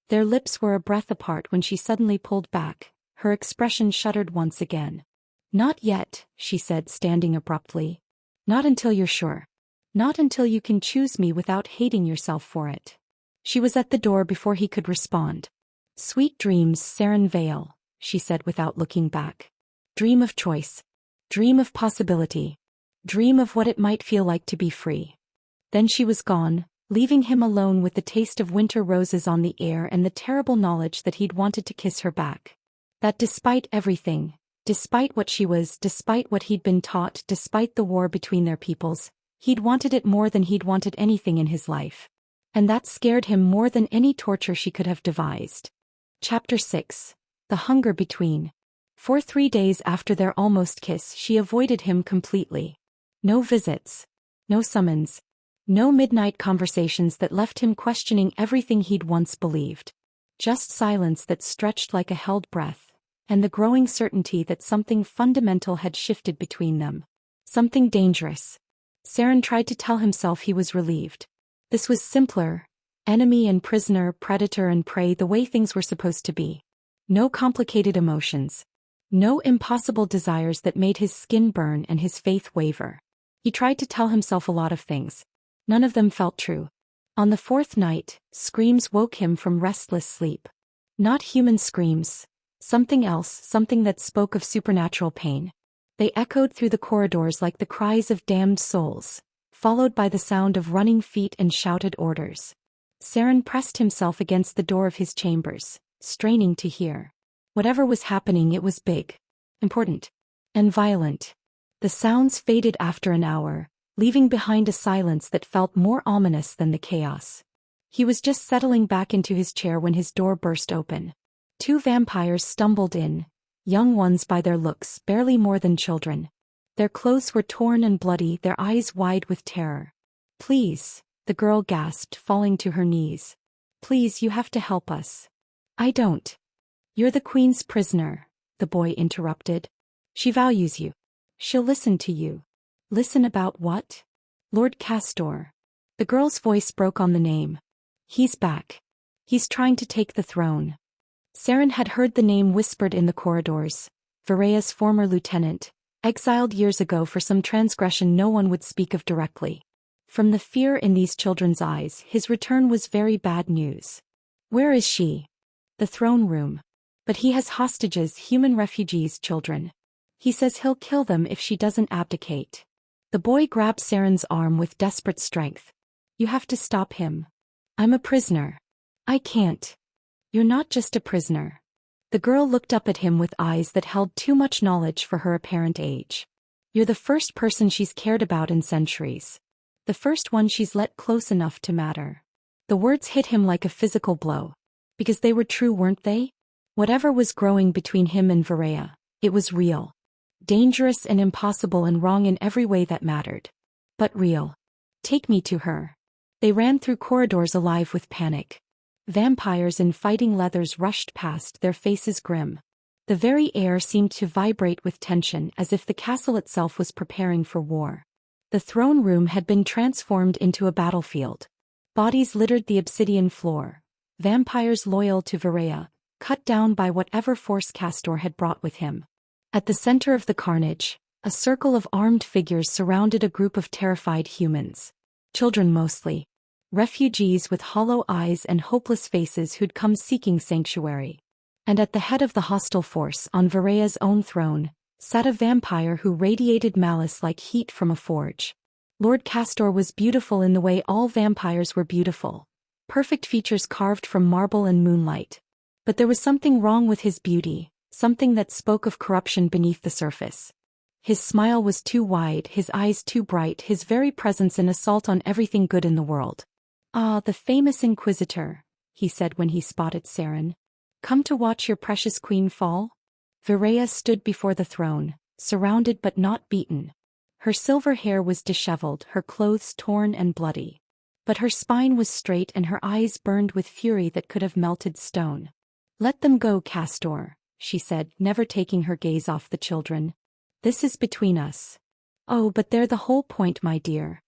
Their lips were a breath apart when she suddenly pulled back. Her expression shuddered once again. "Not yet," she said, standing abruptly. "Not until you're sure. Not until you can choose me without hating yourself for it." She was at the door before he could respond. "Sweet dreams, Seren Vale," she said without looking back. "Dream of choice. Dream of possibility. Dream of what it might feel like to be free." Then she was gone, leaving him alone with the taste of winter roses on the air and the terrible knowledge that he'd wanted to kiss her back. That despite everything, despite what she was, despite what he'd been taught, despite the war between their peoples, he'd wanted it more than he'd wanted anything in his life. And that scared him more than any torture she could have devised. Chapter 6. The Hunger Between. For 3 days after their almost kiss, she avoided him completely. No visits. No summons. No midnight conversations that left him questioning everything he'd once believed. Just silence that stretched like a held breath, and the growing certainty that something fundamental had shifted between them. Something dangerous. Seren tried to tell himself he was relieved. This was simpler. Enemy and prisoner, predator and prey, the way things were supposed to be. No complicated emotions. No impossible desires that made his skin burn and his faith waver. He tried to tell himself a lot of things. None of them felt true. On the 4th night, screams woke him from restless sleep. Not human screams. Something else, something that spoke of supernatural pain. They echoed through the corridors like the cries of damned souls, followed by the sound of running feet and shouted orders. Seren pressed himself against the door of his chambers, straining to hear. Whatever was happening, it was big, important, and violent. The sounds faded after an hour, leaving behind a silence that felt more ominous than the chaos. He was just settling back into his chair when his door burst open. 2 vampires stumbled in, young ones by their looks, barely more than children. Their clothes were torn and bloody, their eyes wide with terror. "Please," the girl gasped, falling to her knees. "Please, you have to help us." "I don't." "You're the Queen's prisoner," the boy interrupted. "She values you. She'll listen to you." "Listen about what?" "Lord Castor." The girl's voice broke on the name. "He's back. He's trying to take the throne." Seren had heard the name whispered in the corridors. Vireya's former lieutenant, exiled years ago for some transgression no one would speak of directly. From the fear in these children's eyes, his return was very bad news. "Where is she?" "The throne room. But he has hostages, human refugees, children. He says he'll kill them if she doesn't abdicate." The boy grabbed Seren's arm with desperate strength. "You have to stop him." "I'm a prisoner." "I can't." "You're not just a prisoner." The girl looked up at him with eyes that held too much knowledge for her apparent age. "You're the first person she's cared about in centuries. The first one she's let close enough to matter." The words hit him like a physical blow. Because they were true, weren't they? Whatever was growing between him and Vireya, it was real. Dangerous and impossible and wrong in every way that mattered. But real. "Take me to her." They ran through corridors alive with panic. Vampires in fighting leathers rushed past, their faces grim. The very air seemed to vibrate with tension, as if the castle itself was preparing for war. The throne room had been transformed into a battlefield. Bodies littered the obsidian floor. Vampires loyal to Vireya, cut down by whatever force Castor had brought with him. At the center of the carnage, a circle of armed figures surrounded a group of terrified humans. Children mostly. Refugees with hollow eyes and hopeless faces who'd come seeking sanctuary. And at the head of the hostile force, on Vireya's own throne, sat a vampire who radiated malice like heat from a forge. Lord Castor was beautiful in the way all vampires were beautiful. Perfect features carved from marble and moonlight. But there was something wrong with his beauty, something that spoke of corruption beneath the surface. His smile was too wide, his eyes too bright, his very presence an assault on everything good in the world. "Ah, the famous Inquisitor," he said when he spotted Seren. "Come to watch your precious queen fall?" Vireya stood before the throne, surrounded but not beaten. Her silver hair was disheveled, her clothes torn and bloody. But her spine was straight and her eyes burned with fury that could have melted stone. "Let them go, Castor," she said, never taking her gaze off the children. "This is between us." "Oh, but they're the whole point, my dear."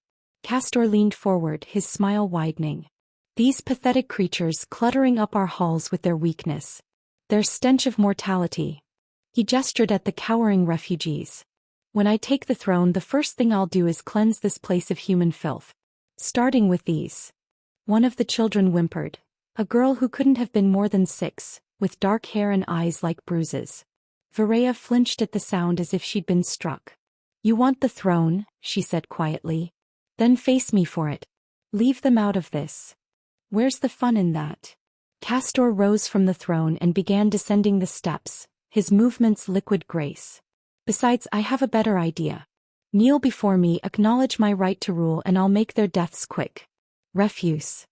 Castor leaned forward, his smile widening. "These pathetic creatures cluttering up our halls with their weakness. Their stench of mortality." He gestured at the cowering refugees. "When I take the throne, the first thing I'll do is cleanse this place of human filth. Starting with these." One of the children whimpered. A girl who couldn't have been more than 6, with dark hair and eyes like bruises. Vireya flinched at the sound as if she'd been struck. "You want the throne," she said quietly. "Then face me for it. Leave them out of this." "Where's the fun in that?" Castor rose from the throne and began descending the steps, his movements liquid grace. Besides, I have a better idea. Kneel before me, acknowledge my right to rule, and I'll make their deaths quick. Refuse.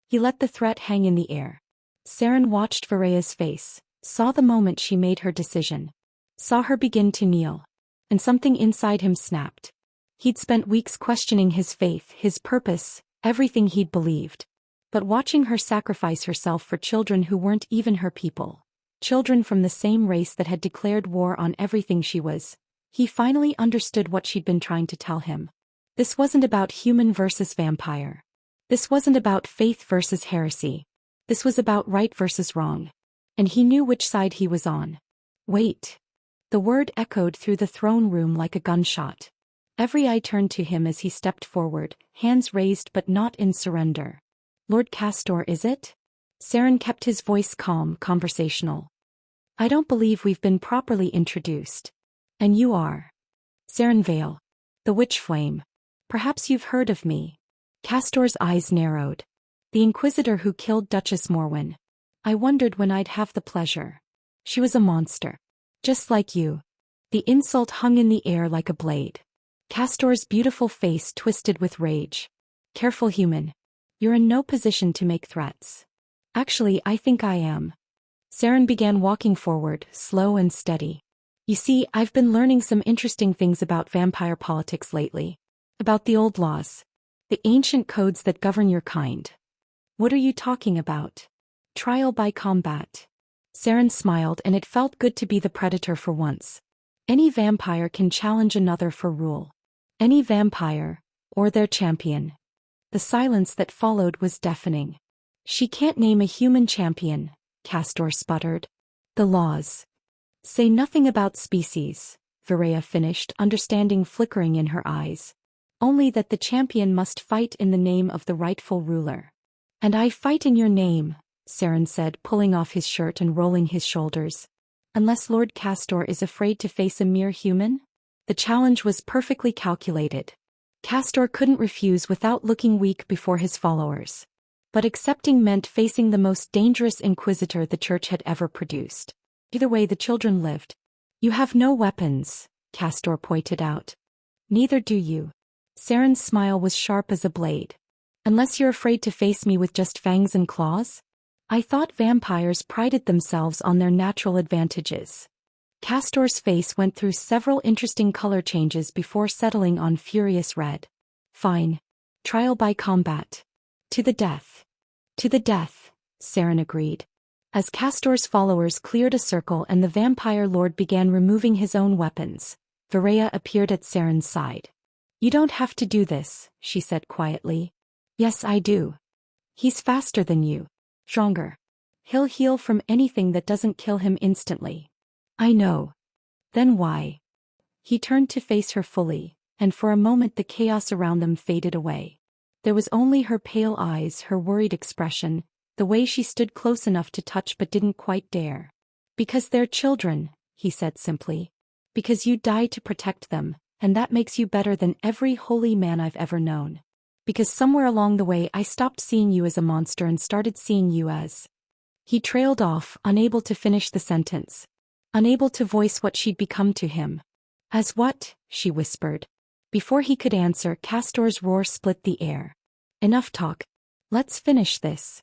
He let the threat hang in the air. Seren watched Vireya's face, saw the moment she made her decision. Saw her begin to kneel. And something inside him snapped. He'd spent weeks questioning his faith, his purpose, everything he'd believed. But watching her sacrifice herself for children who weren't even her people, children from the same race that had declared war on everything she was, he finally understood what she'd been trying to tell him. This wasn't about human versus vampire. This wasn't about faith versus heresy. This was about right versus wrong. And he knew which side he was on. Wait. The word echoed through the throne room like a gunshot. Every eye turned to him as he stepped forward, hands raised but not in surrender. Lord Castor, is it? Seren kept his voice calm, conversational. I don't believe we've been properly introduced. And you are. Seren Vale. The Witchflame. Perhaps you've heard of me. Castor's eyes narrowed. The Inquisitor who killed Duchess Morwen. I wondered when I'd have the pleasure. She was a monster. Just like you. The insult hung in the air like a blade. Castor's beautiful face twisted with rage. Careful, human. You're in no position to make threats. Actually, I think I am. Seren began walking forward, slow and steady. You see, I've been learning some interesting things about vampire politics lately. About the old laws. The ancient codes that govern your kind. What are you talking about? Trial by combat. Seren smiled, and it felt good to be the predator for once. Any vampire can challenge another for rule. Any vampire, or their champion. The silence that followed was deafening. She can't name a human champion, Castor sputtered. The laws say nothing about species, Vireya finished, understanding flickering in her eyes. Only that the champion must fight in the name of the rightful ruler. And I fight in your name, Seren said, pulling off his shirt and rolling his shoulders. Unless Lord Castor is afraid to face a mere human? The challenge was perfectly calculated. Castor couldn't refuse without looking weak before his followers. But accepting meant facing the most dangerous inquisitor the church had ever produced. Either way, the children lived. You have no weapons, Castor pointed out. Neither do you. Seren's smile was sharp as a blade. Unless you're afraid to face me with just fangs and claws? I thought vampires prided themselves on their natural advantages. Castor's face went through several interesting color changes before settling on furious red. Fine. Trial by combat. To the death. To the death, Seren agreed. As Castor's followers cleared a circle and the vampire lord began removing his own weapons, Vireya appeared at Seren's side. You don't have to do this, she said quietly. Yes, I do. He's faster than you. Stronger. He'll heal from anything that doesn't kill him instantly. I know. Then why? He turned to face her fully, and for a moment the chaos around them faded away. There was only her pale eyes, her worried expression, the way she stood close enough to touch but didn't quite dare. Because they're children, he said simply. Because you died to protect them, and that makes you better than every holy man I've ever known. Because somewhere along the way I stopped seeing you as a monster and started seeing you as... He trailed off, unable to finish the sentence. Unable to voice what she'd become to him. As what? She whispered. Before he could answer, Castor's roar split the air. Enough talk. Let's finish this.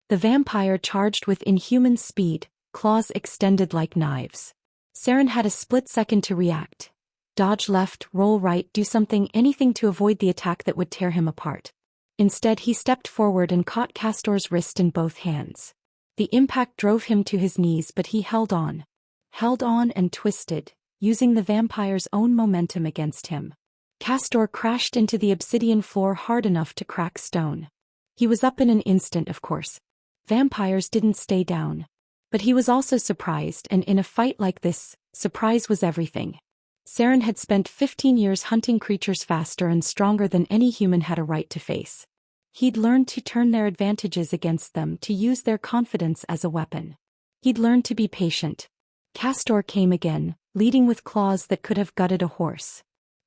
The vampire charged with inhuman speed, claws extended like knives. Seren had a split second to react. Dodge left, roll right, do something, anything to avoid the attack that would tear him apart. Instead, he stepped forward and caught Castor's wrist in both hands. The impact drove him to his knees, but he held on. Held on and twisted, using the vampire's own momentum against him. Castor crashed into the obsidian floor hard enough to crack stone. He was up in an instant, of course. Vampires didn't stay down. But he was also surprised, and in a fight like this, surprise was everything. Seren had spent 15 years hunting creatures faster and stronger than any human had a right to face. He'd learned to turn their advantages against them, to use their confidence as a weapon. He'd learned to be patient. Castor came again, leading with claws that could have gutted a horse.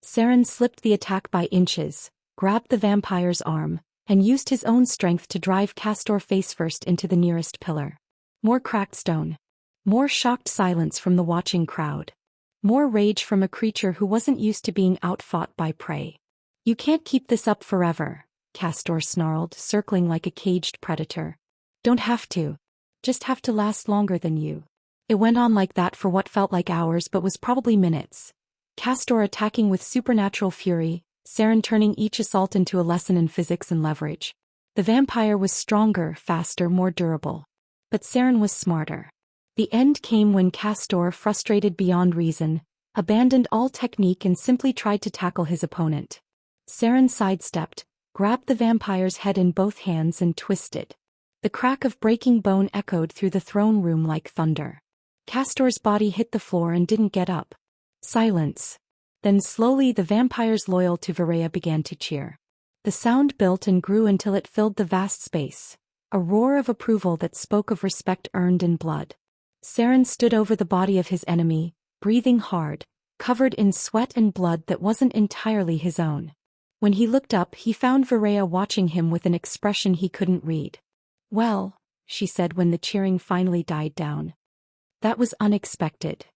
Seren slipped the attack by inches, grabbed the vampire's arm, and used his own strength to drive Castor face first into the nearest pillar. More cracked stone. More shocked silence from the watching crowd. More rage from a creature who wasn't used to being outfought by prey. You can't keep this up forever, Castor snarled, circling like a caged predator. Don't have to. Just have to last longer than you. It went on like that for what felt like hours but was probably minutes. Castor attacking with supernatural fury, Seren turning each assault into a lesson in physics and leverage. The vampire was stronger, faster, more durable. But Seren was smarter. The end came when Castor, frustrated beyond reason, abandoned all technique and simply tried to tackle his opponent. Seren sidestepped, grabbed the vampire's head in both hands and twisted. The crack of breaking bone echoed through the throne room like thunder. Castor's body hit the floor and didn't get up. Silence. Then slowly the vampires loyal to Vireya began to cheer. The sound built and grew until it filled the vast space, a roar of approval that spoke of respect earned in blood. Seren stood over the body of his enemy, breathing hard, covered in sweat and blood that wasn't entirely his own. When he looked up, he found Vireya watching him with an expression he couldn't read. "Well," she said when the cheering finally died down. That was unexpected.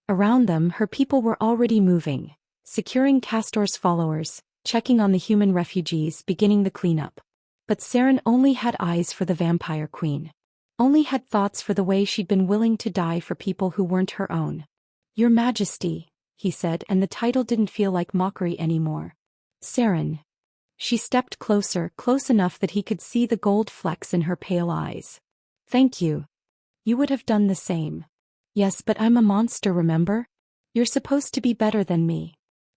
Around them, her people were already moving, securing Castor's followers, checking on the human refugees, beginning the cleanup. But Seren only had eyes for the vampire queen. Only had thoughts for the way she'd been willing to die for people who weren't her own. "Your Majesty," he said, and the title didn't feel like mockery anymore. "Seren." She stepped closer, close enough that he could see the gold flecks in her pale eyes. "Thank you. You would have done the same." "Yes, but I'm a monster, remember? You're supposed to be better than me."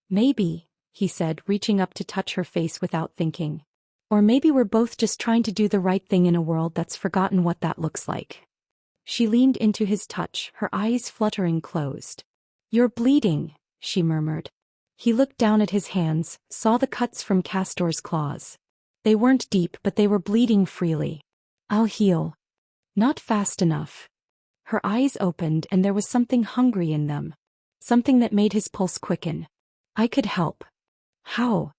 "Maybe," he said, reaching up to touch her face without thinking. "Or maybe we're both just trying to do the right thing in a world that's forgotten what that looks like." She leaned into his touch, her eyes fluttering closed. "You're bleeding," she murmured. He looked down at his hands, saw the cuts from Castor's claws. They weren't deep, but they were bleeding freely. "I'll heal." "Not fast enough." Her eyes opened and there was something hungry in them. Something that made his pulse quicken. "I could help." "How?"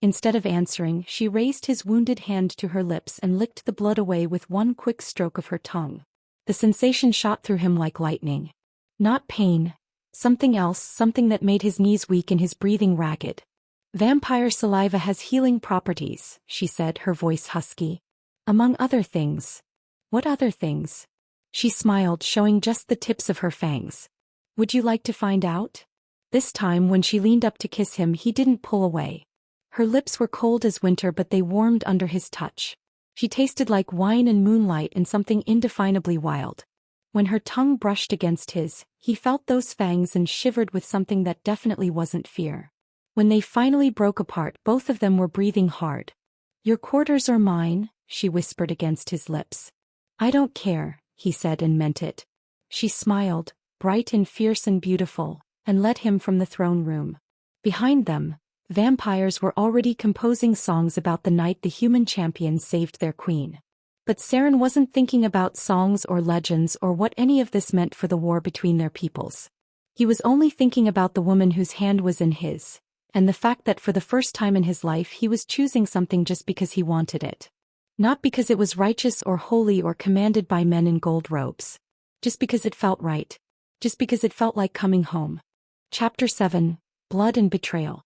Instead of answering, she raised his wounded hand to her lips and licked the blood away with one quick stroke of her tongue. The sensation shot through him like lightning. Not pain. Something else, something that made his knees weak and his breathing ragged. "Vampire saliva has healing properties," she said, her voice husky. "Among other things." "What other things?" She smiled, showing just the tips of her fangs. "Would you like to find out?" This time, when she leaned up to kiss him, he didn't pull away. Her lips were cold as winter, but they warmed under his touch. She tasted like wine and moonlight and something indefinably wild. When her tongue brushed against his, he felt those fangs and shivered with something that definitely wasn't fear. When they finally broke apart, both of them were breathing hard. "Your quarters are mine," she whispered against his lips. "I don't care," he said and meant it. She smiled, bright and fierce and beautiful, and led him from the throne room. Behind them, vampires were already composing songs about the night the human champions saved their queen. But Seren wasn't thinking about songs or legends or what any of this meant for the war between their peoples. He was only thinking about the woman whose hand was in his, and the fact that for the first time in his life he was choosing something just because he wanted it. Not because it was righteous or holy or commanded by men in gold robes. Just because it felt right. Just because it felt like coming home. Chapter 7, Blood and Betrayal.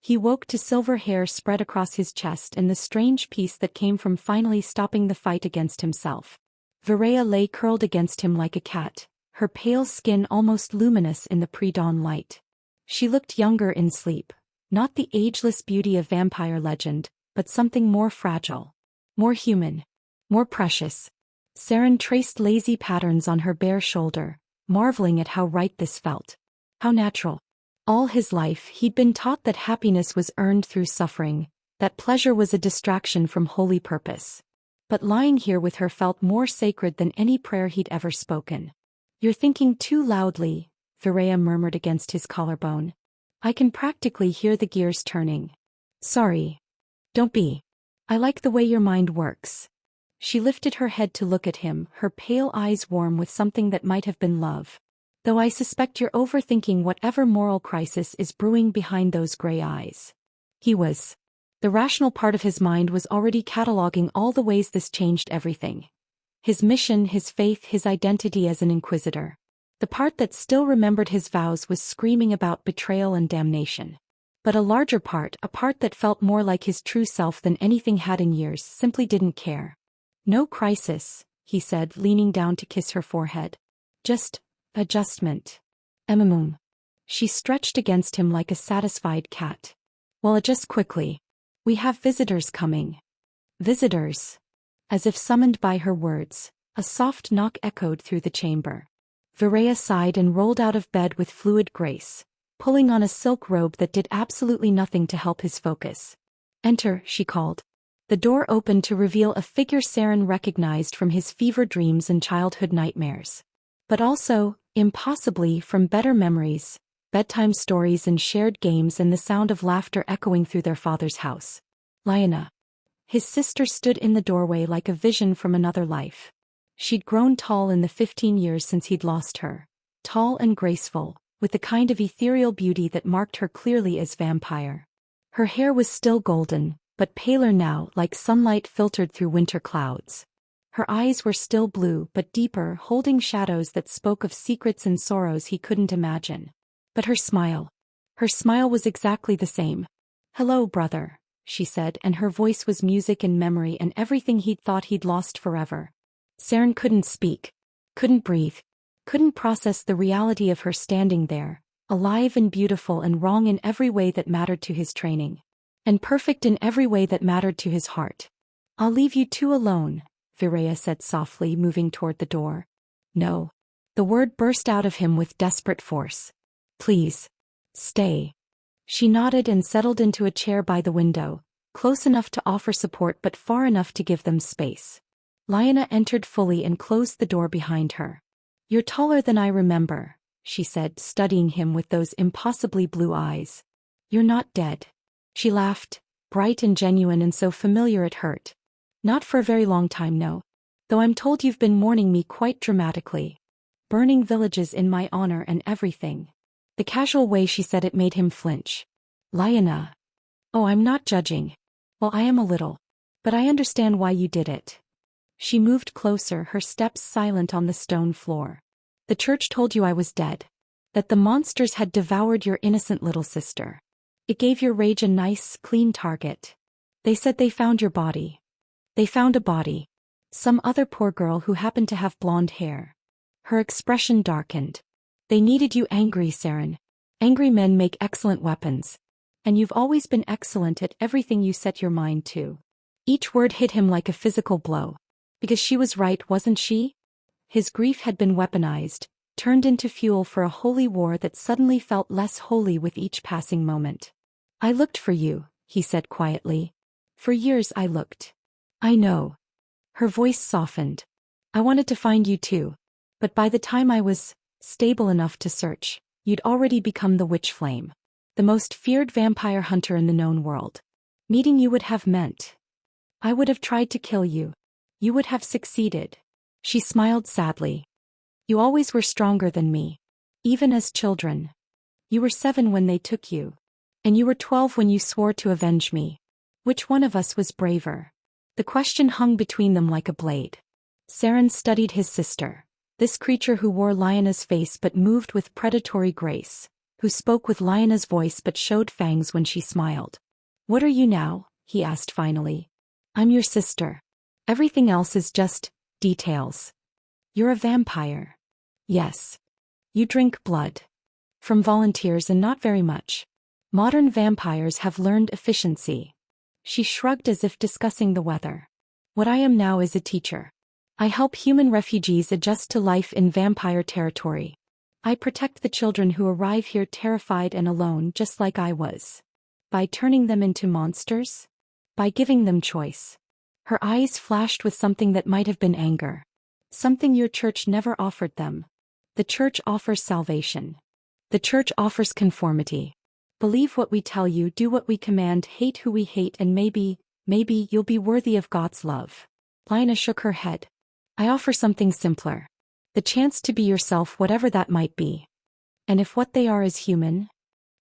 He woke to silver hair spread across his chest and the strange peace that came from finally stopping the fight against himself. Vireya lay curled against him like a cat, her pale skin almost luminous in the pre-dawn light. She looked younger in sleep, not the ageless beauty of vampire legend, but something more fragile, more human, more precious. Seren traced lazy patterns on her bare shoulder, marveling at how right this felt. How natural. All his life, he'd been taught that happiness was earned through suffering, that pleasure was a distraction from holy purpose. But lying here with her felt more sacred than any prayer he'd ever spoken. "You're thinking too loudly," Vireya murmured against his collarbone. "I can practically hear the gears turning." "Sorry." "Don't be. I like the way your mind works." She lifted her head to look at him, her pale eyes warm with something that might have been love. "Though I suspect you're overthinking whatever moral crisis is brewing behind those gray eyes." He was. The rational part of his mind was already cataloging all the ways this changed everything. His mission, his faith, his identity as an inquisitor. The part that still remembered his vows was screaming about betrayal and damnation. But a larger part, a part that felt more like his true self than anything had in years, simply didn't care. No crisis, he said, leaning down to kiss her forehead. Just adjustment. Emamum. She stretched against him like a satisfied cat. Well, adjust quickly. We have visitors coming. Visitors. As if summoned by her words, a soft knock echoed through the chamber. Vireya sighed and rolled out of bed with fluid grace, pulling on a silk robe that did absolutely nothing to help his focus. Enter, she called. The door opened to reveal a figure Seren recognized from his fever dreams and childhood nightmares. But also, impossibly, from better memories, bedtime stories and shared games and the sound of laughter echoing through their father's house. Lyanna. His sister stood in the doorway like a vision from another life. She'd grown tall in the 15 years since he'd lost her. Tall and graceful, with the kind of ethereal beauty that marked her clearly as vampire. Her hair was still golden, but paler now, like sunlight filtered through winter clouds. Her eyes were still blue but deeper, holding shadows that spoke of secrets and sorrows he couldn't imagine. But her smile was exactly the same. "Hello, brother," she said, and her voice was music and memory and everything he'd thought he'd lost forever. Seren couldn't speak, couldn't breathe, couldn't process the reality of her standing there, alive and beautiful and wrong in every way that mattered to his training. And perfect in every way that mattered to his heart. "I'll leave you two alone," Vireya said softly, moving toward the door. "No." The word burst out of him with desperate force. "Please. Stay." She nodded and settled into a chair by the window, close enough to offer support but far enough to give them space. Lyanna entered fully and closed the door behind her. "You're taller than I remember," she said, studying him with those impossibly blue eyes. "You're not dead." She laughed, bright and genuine and so familiar it hurt. "Not for a very long time, no. Though I'm told you've been mourning me quite dramatically. Burning villages in my honor and everything." The casual way she said it made him flinch. "Lyanna." "Oh, I'm not judging. Well, I am a little. But I understand why you did it." She moved closer, her steps silent on the stone floor. "The church told you I was dead. That the monsters had devoured your innocent little sister. It gave your rage a nice, clean target. They said they found your body. They found a body. Some other poor girl who happened to have blonde hair." Her expression darkened. "They needed you angry, Seren. Angry men make excellent weapons. And you've always been excellent at everything you set your mind to." Each word hit him like a physical blow. Because she was right, wasn't she? His grief had been weaponized, turned into fuel for a holy war that suddenly felt less holy with each passing moment. "I looked for you," he said quietly. "For years I looked." "I know." Her voice softened. "I wanted to find you too. But by the time I was stable enough to search, you'd already become the Witchflame. The most feared vampire hunter in the known world. Meeting you would have meant. I would have tried to kill you. You would have succeeded." She smiled sadly. "You always were stronger than me. Even as children. You were 7 when they took you. And you were 12 when you swore to avenge me. Which one of us was braver?" The question hung between them like a blade. Seren studied his sister. This creature who wore Lyanna's face but moved with predatory grace. Who spoke with Lyanna's voice but showed fangs when she smiled. "What are you now?" he asked finally. "I'm your sister. Everything else is just details." "You're a vampire." "Yes. You drink blood. From volunteers and not very much. Modern vampires have learned efficiency." She shrugged as if discussing the weather. "What I am now is a teacher. I help human refugees adjust to life in vampire territory. I protect the children who arrive here terrified and alone just like I was. By turning them into monsters? By giving them choice." Her eyes flashed with something that might have been anger. "Something your church never offered them. The church offers salvation. The church offers conformity. Believe what we tell you, do what we command, hate who we hate, and maybe you'll be worthy of God's love." Lyanna shook her head. "I offer something simpler. The chance to be yourself, whatever that might be. And if what they are is human,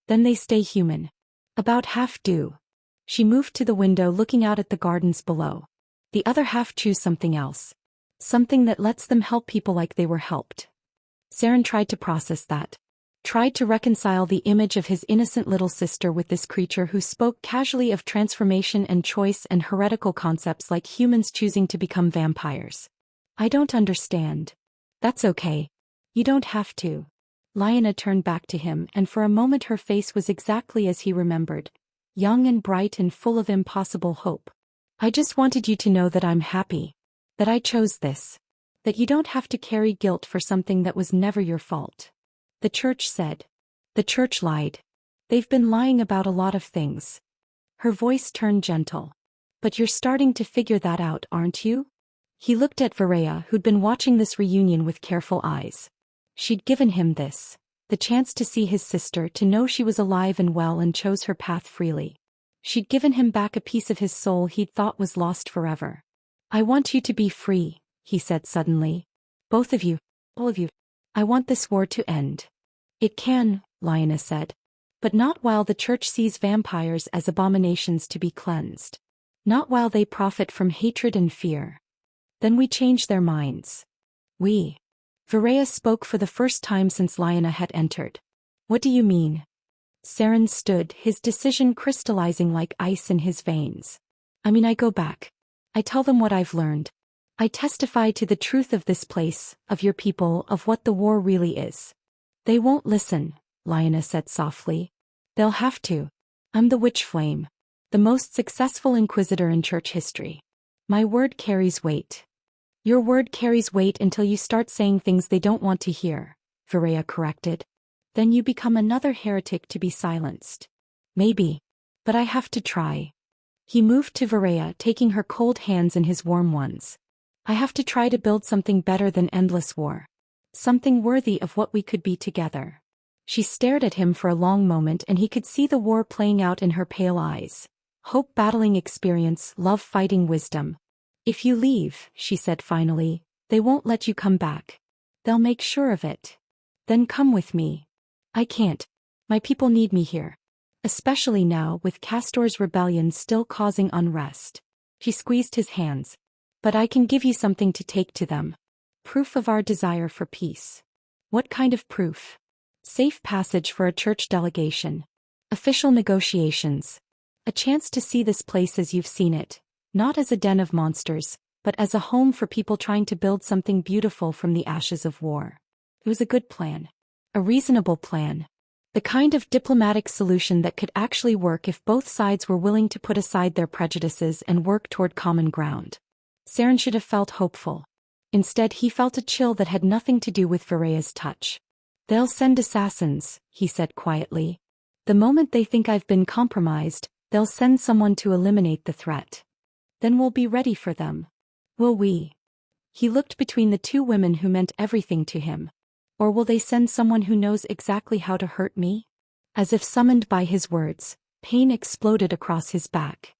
then they stay human. About half do." She moved to the window looking out at the gardens below. "The other half choose something else. Something that lets them help people like they were helped. Seren tried to process that. Tried to reconcile the image of his innocent little sister with this creature who spoke casually of transformation and choice and heretical concepts like humans choosing to become vampires. I don't understand. That's okay. You don't have to. Lyanna turned back to him, and for a moment her face was exactly as he remembered, young and bright and full of impossible hope. I just wanted you to know that I'm happy. That I chose this. That you don't have to carry guilt for something that was never your fault. The church said. The church lied. They've been lying about a lot of things. Her voice turned gentle. But you're starting to figure that out, aren't you? He looked at Vireya, who'd been watching this reunion with careful eyes. She'd given him this, the chance to see his sister, to know she was alive and well and chose her path freely. She'd given him back a piece of his soul he'd thought was lost forever. I want you to be free, he said suddenly. Both of you, all of you. I want this war to end. It can, Lyanna said. But not while the church sees vampires as abominations to be cleansed. Not while they profit from hatred and fear. Then we change their minds. We. Vireya spoke for the first time since Lyanna had entered. What do you mean? Seren stood, his decision crystallizing like ice in his veins. I mean, I go back. I tell them what I've learned. I testify to the truth of this place, of your people, of what the war really is. They won't listen, Lyanna said softly. They'll have to. I'm the Witchflame. The most successful inquisitor in church history. My word carries weight. Your word carries weight until you start saying things they don't want to hear, Vireya corrected. Then you become another heretic to be silenced. Maybe. But I have to try. He moved to Vireya, taking her cold hands in his warm ones. I have to try to build something better than endless war. Something worthy of what we could be together. She stared at him for a long moment, and he could see the war playing out in her pale eyes. Hope battling experience, love fighting wisdom. If you leave, she said finally, they won't let you come back. They'll make sure of it. Then come with me. I can't. My people need me here. Especially now, with Castor's rebellion still causing unrest. She squeezed his hands. But I can give you something to take to them. Proof of our desire for peace. What kind of proof? Safe passage for a church delegation. Official negotiations. A chance to see this place as you've seen it. Not as a den of monsters, but as a home for people trying to build something beautiful from the ashes of war. It was a good plan. A reasonable plan. The kind of diplomatic solution that could actually work if both sides were willing to put aside their prejudices and work toward common ground. Seren should have felt hopeful. Instead, he felt a chill that had nothing to do with Vireya's touch. They'll send assassins, he said quietly. The moment they think I've been compromised, they'll send someone to eliminate the threat. Then we'll be ready for them. Will we? He looked between the two women who meant everything to him. Or will they send someone who knows exactly how to hurt me? As if summoned by his words, pain exploded across his back.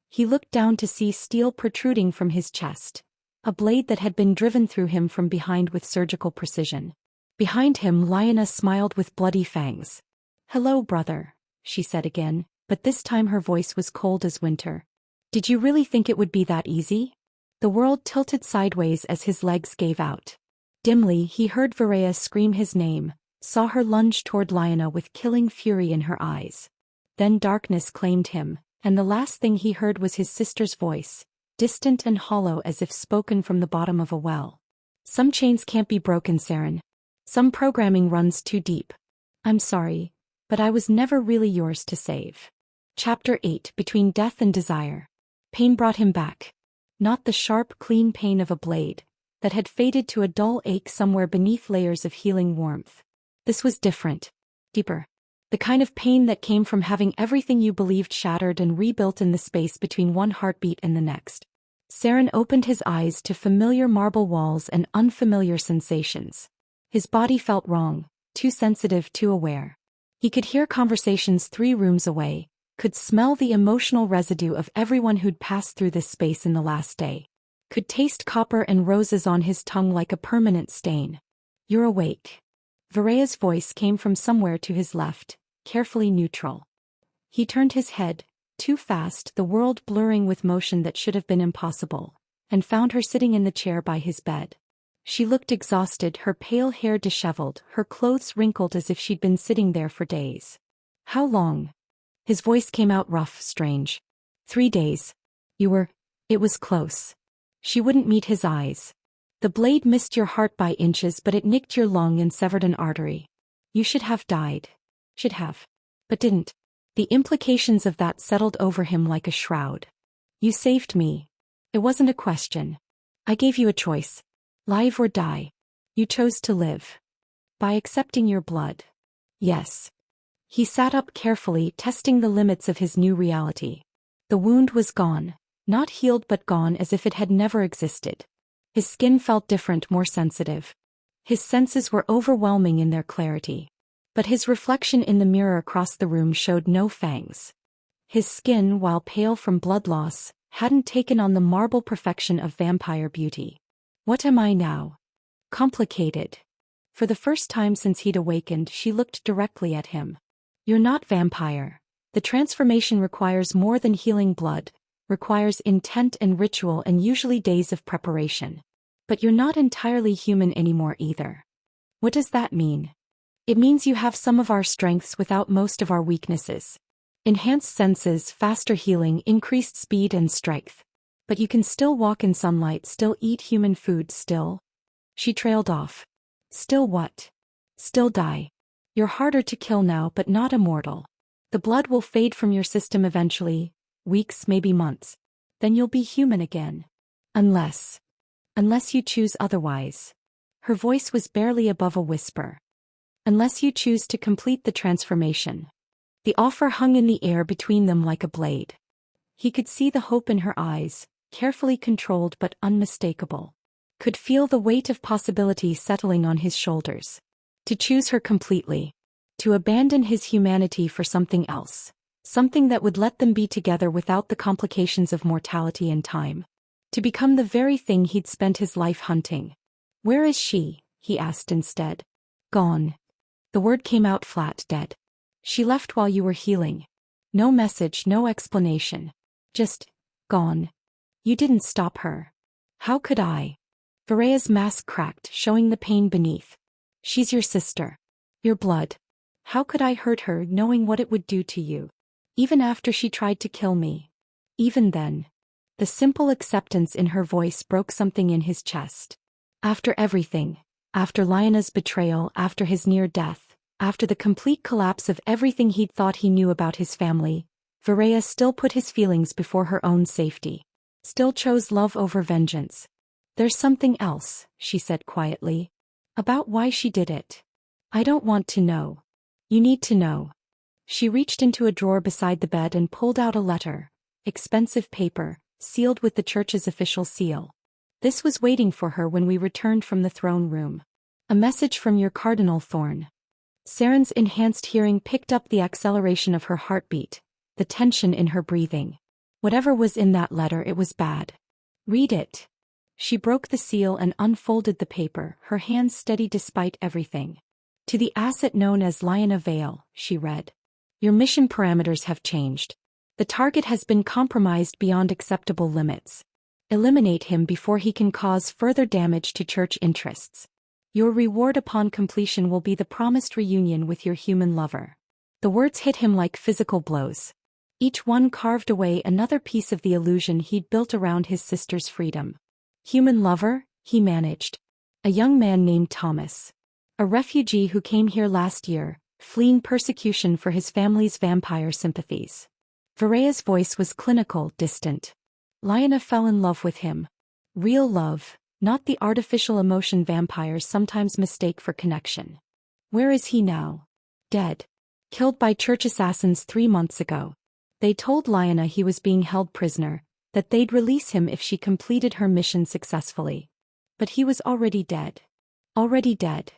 He looked down to see steel protruding from his chest. A blade that had been driven through him from behind with surgical precision. Behind him, Lyanna smiled with bloody fangs. Hello, brother, she said again, but this time her voice was cold as winter. Did you really think it would be that easy? The world tilted sideways as his legs gave out. Dimly, he heard Vireya scream his name, saw her lunge toward Lyanna with killing fury in her eyes. Then darkness claimed him, and the last thing he heard was his sister's voice, distant and hollow as if spoken from the bottom of a well. Some chains can't be broken, Seren. Some programming runs too deep. I'm sorry, but I was never really yours to save. Chapter 8. Between Death and Desire. Pain brought him back. Not the sharp, clean pain of a blade, that had faded to a dull ache somewhere beneath layers of healing warmth. This was different. Deeper. The kind of pain that came from having everything you believed shattered and rebuilt in the space between one heartbeat and the next. Seren opened his eyes to familiar marble walls and unfamiliar sensations. His body felt wrong, too sensitive, too aware. He could hear conversations 3 rooms away, could smell the emotional residue of everyone who'd passed through this space in the last day. Could taste copper and roses on his tongue like a permanent stain. You're awake. Vireya's voice came from somewhere to his left, carefully neutral. He turned his head, too fast, the world blurring with motion that should have been impossible. and found her sitting in the chair by his bed. She looked exhausted, her pale hair disheveled, her clothes wrinkled as if she'd been sitting there for days. How long? His voice came out rough, strange. 3 days. It was close. She wouldn't meet his eyes. The blade missed your heart by inches, but it nicked your lung and severed an artery. You should have died. Should have. But didn't. The implications of that settled over him like a shroud. You saved me. It wasn't a question. I gave you a choice. Live or die. You chose to live. By accepting your blood. Yes. He sat up carefully, testing the limits of his new reality. The wound was gone. Not healed but gone, as if it had never existed. His skin felt different, more sensitive. His senses were overwhelming in their clarity. But his reflection in the mirror across the room showed no fangs. His skin, while pale from blood loss, hadn't taken on the marble perfection of vampire beauty. What am I now? Complicated. For the first time since he'd awakened, she looked directly at him. You're not vampire. The transformation requires more than healing blood, requires intent and ritual and usually days of preparation. But you're not entirely human anymore either. What does that mean? It means you have some of our strengths without most of our weaknesses. Enhanced senses, faster healing, increased speed and strength. But you can still walk in sunlight, still eat human food, still. She trailed off. Still what? Still die. You're harder to kill now, but not immortal. The blood will fade from your system eventually, weeks, maybe months. Then you'll be human again. Unless you choose otherwise. Her voice was barely above a whisper. Unless you choose to complete the transformation. The offer hung in the air between them like a blade. He could see the hope in her eyes, carefully controlled but unmistakable. Could feel the weight of possibility settling on his shoulders. To choose her completely. To abandon his humanity for something else. Something that would let them be together without the complications of mortality and time. To become the very thing he'd spent his life hunting. Where is she? He asked instead. Gone. The word came out flat, dead. She left while you were healing. No message, no explanation. Just, gone. You didn't stop her. How could I? Vireya's mask cracked, showing the pain beneath. She's your sister. Your blood. How could I hurt her, knowing what it would do to you? Even after she tried to kill me. Even then. The simple acceptance in her voice broke something in his chest. After everything. After Lyanna's betrayal, after his near death, after the complete collapse of everything he'd thought he knew about his family, Vireya still put his feelings before her own safety. Still chose love over vengeance. There's something else, she said quietly. About why she did it. I don't want to know. You need to know. She reached into a drawer beside the bed and pulled out a letter. Expensive paper, sealed with the church's official seal. This was waiting for her when we returned from the throne room. A message from your Cardinal Thorn. Seren's enhanced hearing picked up the acceleration of her heartbeat, the tension in her breathing. Whatever was in that letter, it was bad. Read it. She broke the seal and unfolded the paper, her hands steady despite everything. To the asset known as Lyanna Vale, she read. Your mission parameters have changed. The target has been compromised beyond acceptable limits. Eliminate him before he can cause further damage to church interests. Your reward upon completion will be the promised reunion with your human lover. The words hit him like physical blows. Each one carved away another piece of the illusion he'd built around his sister's freedom. Human lover, he managed. A young man named Thomas. A refugee who came here last year, fleeing persecution for his family's vampire sympathies. Vireya's voice was clinical, distant. Lyanna fell in love with him. Real love, not the artificial emotion vampires sometimes mistake for connection. Where is he now? Dead. Killed by church assassins 3 months ago. They told Lyanna he was being held prisoner, that they'd release him if she completed her mission successfully. But he was already dead. Already dead.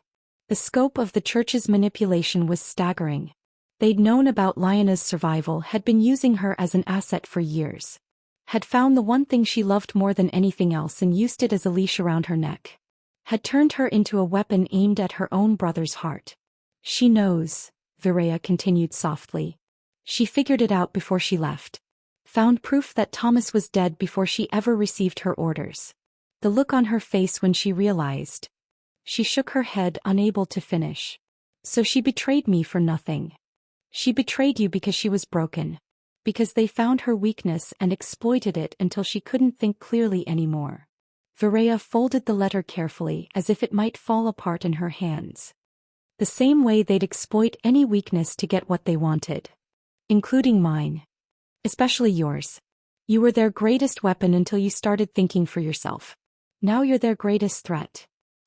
The scope of the church's manipulation was staggering. They'd known about Lyanna's survival, had been using her as an asset for years. Had found the one thing she loved more than anything else and used it as a leash around her neck. Had turned her into a weapon aimed at her own brother's heart. She knows, Vireya continued softly. She figured it out before she left. Found proof that Thomas was dead before she ever received her orders. The look on her face when she realized. She shook her head, unable to finish. So she betrayed me for nothing. She betrayed you because she was broken. Because they found her weakness and exploited it until she couldn't think clearly anymore. Vireya folded the letter carefully as if it might fall apart in her hands. The same way they'd exploit any weakness to get what they wanted. Including mine. Especially yours. You were their greatest weapon until you started thinking for yourself. Now you're their greatest threat.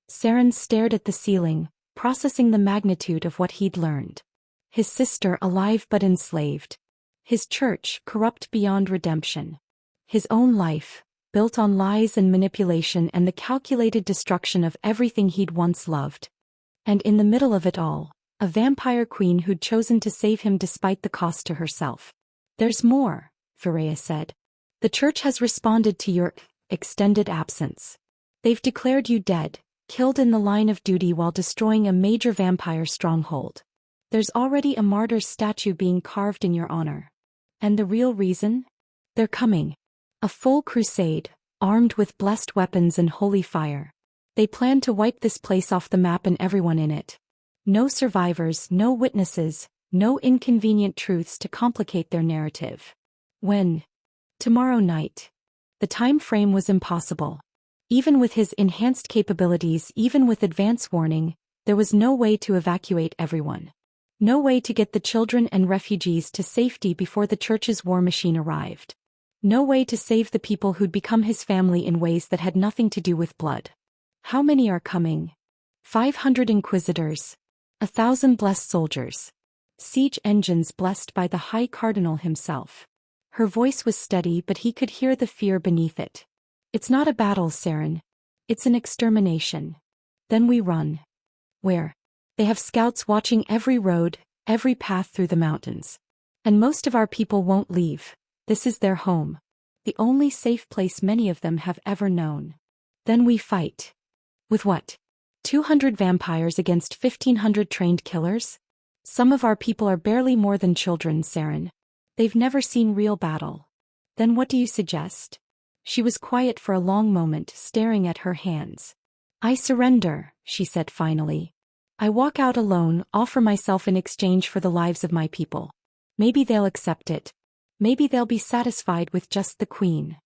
Seren stared at the ceiling, processing the magnitude of what he'd learned. His sister alive but enslaved. His church corrupt beyond redemption. His own life, built on lies and manipulation and the calculated destruction of everything he'd once loved. And in the middle of it all, a vampire queen who'd chosen to save him despite the cost to herself. There's more, Vireya said. The church has responded to your extended absence. They've declared you dead, killed in the line of duty while destroying a major vampire stronghold. There's already a martyr's statue being carved in your honor. And the real reason? They're coming. A full crusade, armed with blessed weapons and holy fire. They plan to wipe this place off the map and everyone in it. No survivors, no witnesses, no inconvenient truths to complicate their narrative. When? Tomorrow night. The time frame was impossible. Even with his enhanced capabilities, even with advance warning, there was no way to evacuate everyone. No way to get the children and refugees to safety before the church's war machine arrived. No way to save the people who'd become his family in ways that had nothing to do with blood. How many are coming? 500 inquisitors. 1,000 blessed soldiers. Siege engines blessed by the High Cardinal himself. Her voice was steady, but he could hear the fear beneath it. It's not a battle, Seren. It's an extermination. Then we run. Where? They have scouts watching every road, every path through the mountains. And most of our people won't leave. This is their home. The only safe place many of them have ever known. Then we fight. With what? 200 vampires against 1,500 trained killers? Some of our people are barely more than children, Seren. They've never seen real battle. Then what do you suggest? She was quiet for a long moment, staring at her hands. I surrender, she said finally. I walk out alone, offer myself in exchange for the lives of my people. Maybe they'll accept it. Maybe they'll be satisfied with just the queen.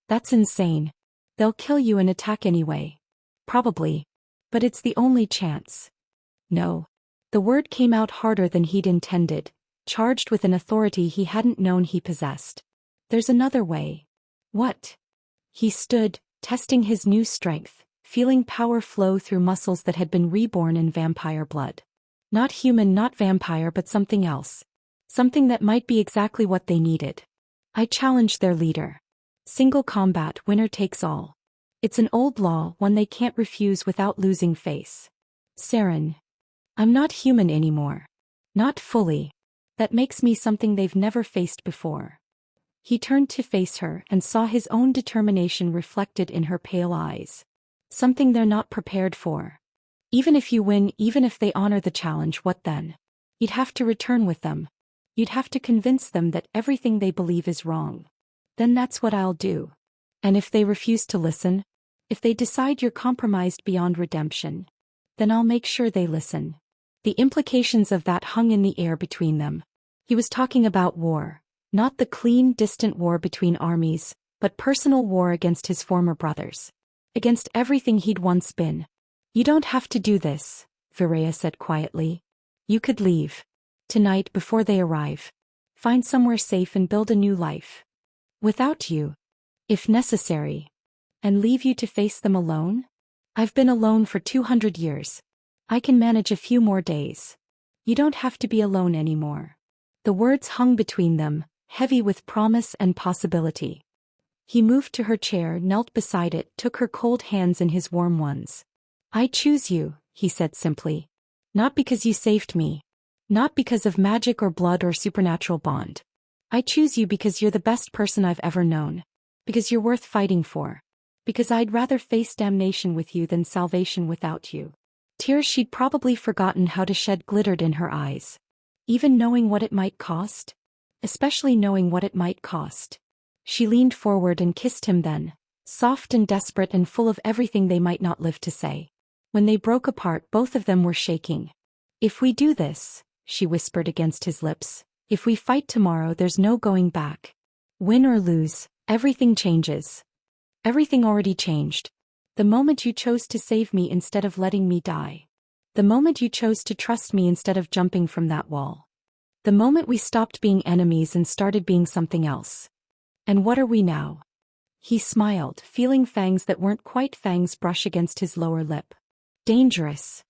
That's insane. They'll kill you and attack anyway. Probably. But it's the only chance. No. The word came out harder than he'd intended, charged with an authority he hadn't known he possessed. There's another way. What? He stood, testing his new strength, feeling power flow through muscles that had been reborn in vampire blood. Not human, not vampire, but something else. Something that might be exactly what they needed. I challenged their leader. Single combat, winner takes all. It's an old law, one they can't refuse without losing face. Seren. I'm not human anymore. Not fully. That makes me something they've never faced before. He turned to face her and saw his own determination reflected in her pale eyes. Something they're not prepared for. Even if you win, even if they honor the challenge, what then? You'd have to return with them. You'd have to convince them that everything they believe is wrong. Then that's what I'll do. And if they refuse to listen? If they decide you're compromised beyond redemption? Then I'll make sure they listen. The implications of that hung in the air between them. He was talking about war. Not the clean, distant war between armies, but personal war against his former brothers. Against everything he'd once been. You don't have to do this, Vireya said quietly. You could leave. Tonight before they arrive. Find somewhere safe and build a new life. Without you. If necessary. And leave you to face them alone? I've been alone for 200 years. I can manage a few more days. You don't have to be alone anymore. The words hung between them, heavy with promise and possibility. He moved to her chair, knelt beside it, took her cold hands in his warm ones. I choose you, he said simply. Not because you saved me. Not because of magic or blood or supernatural bond. I choose you because you're the best person I've ever known. Because you're worth fighting for. Because I'd rather face damnation with you than salvation without you. Tears she'd probably forgotten how to shed glittered in her eyes. Even knowing what it might cost? Especially knowing what it might cost. She leaned forward and kissed him then, soft and desperate and full of everything they might not live to say. When they broke apart, both of them were shaking. "If we do this," she whispered against his lips, "if we fight tomorrow, there's no going back. Win or lose, everything changes. Everything already changed. The moment you chose to save me instead of letting me die. The moment you chose to trust me instead of jumping from that wall. The moment we stopped being enemies and started being something else. And what are we now?" He smiled, feeling fangs that weren't quite fangs brush against his lower lip. "Dangerous."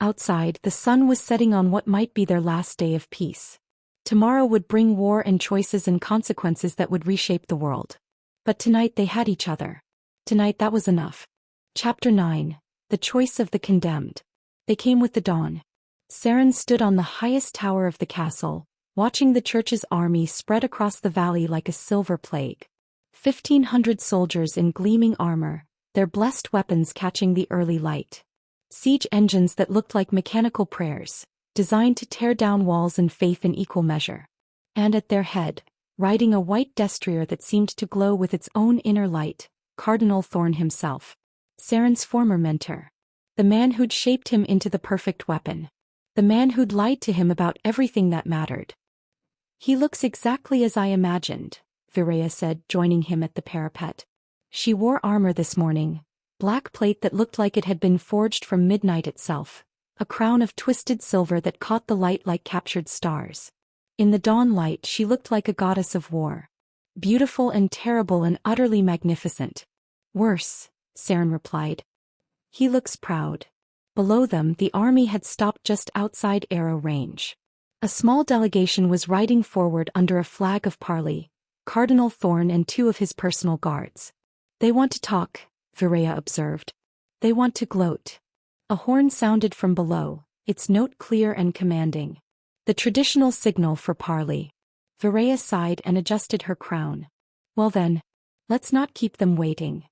Outside, the sun was setting on what might be their last day of peace. Tomorrow would bring war and choices and consequences that would reshape the world. But tonight they had each other. Tonight that was enough. Chapter 9. The Choice of the Condemned. They came with the dawn. Seren stood on the highest tower of the castle, watching the church's army spread across the valley like a silver plague. 1,500 soldiers in gleaming armor, their blessed weapons catching the early light. Siege engines that looked like mechanical prayers, designed to tear down walls and faith in equal measure. And at their head, riding a white destrier that seemed to glow with its own inner light, Cardinal Thorn himself. Seren's former mentor. The man who'd shaped him into the perfect weapon. The man who'd lied to him about everything that mattered. "He looks exactly as I imagined," Vireya said, joining him at the parapet. She wore armor this morning, black plate that looked like it had been forged from midnight itself, a crown of twisted silver that caught the light like captured stars. In the dawn light she looked like a goddess of war. Beautiful and terrible and utterly magnificent. "Worse," Seren replied. "He looks proud." Below them, the army had stopped just outside arrow range. A small delegation was riding forward under a flag of parley, Cardinal Thorn and 2 of his personal guards. "They want to talk," Vireya observed. "They want to gloat." A horn sounded from below, its note clear and commanding. The traditional signal for parley. Vireya sighed and adjusted her crown. "Well then, let's not keep them waiting."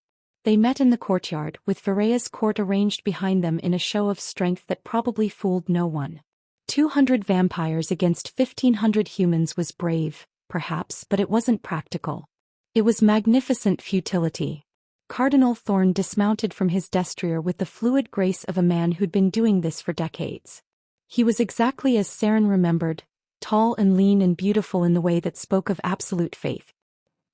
They met in the courtyard, with Vireya's court arranged behind them in a show of strength that probably fooled no one. 200 vampires against 1,500 humans was brave, perhaps, but it wasn't practical. It was magnificent futility. Cardinal Thorn dismounted from his destrier with the fluid grace of a man who'd been doing this for decades. He was exactly as Seren remembered, tall and lean and beautiful in the way that spoke of absolute faith.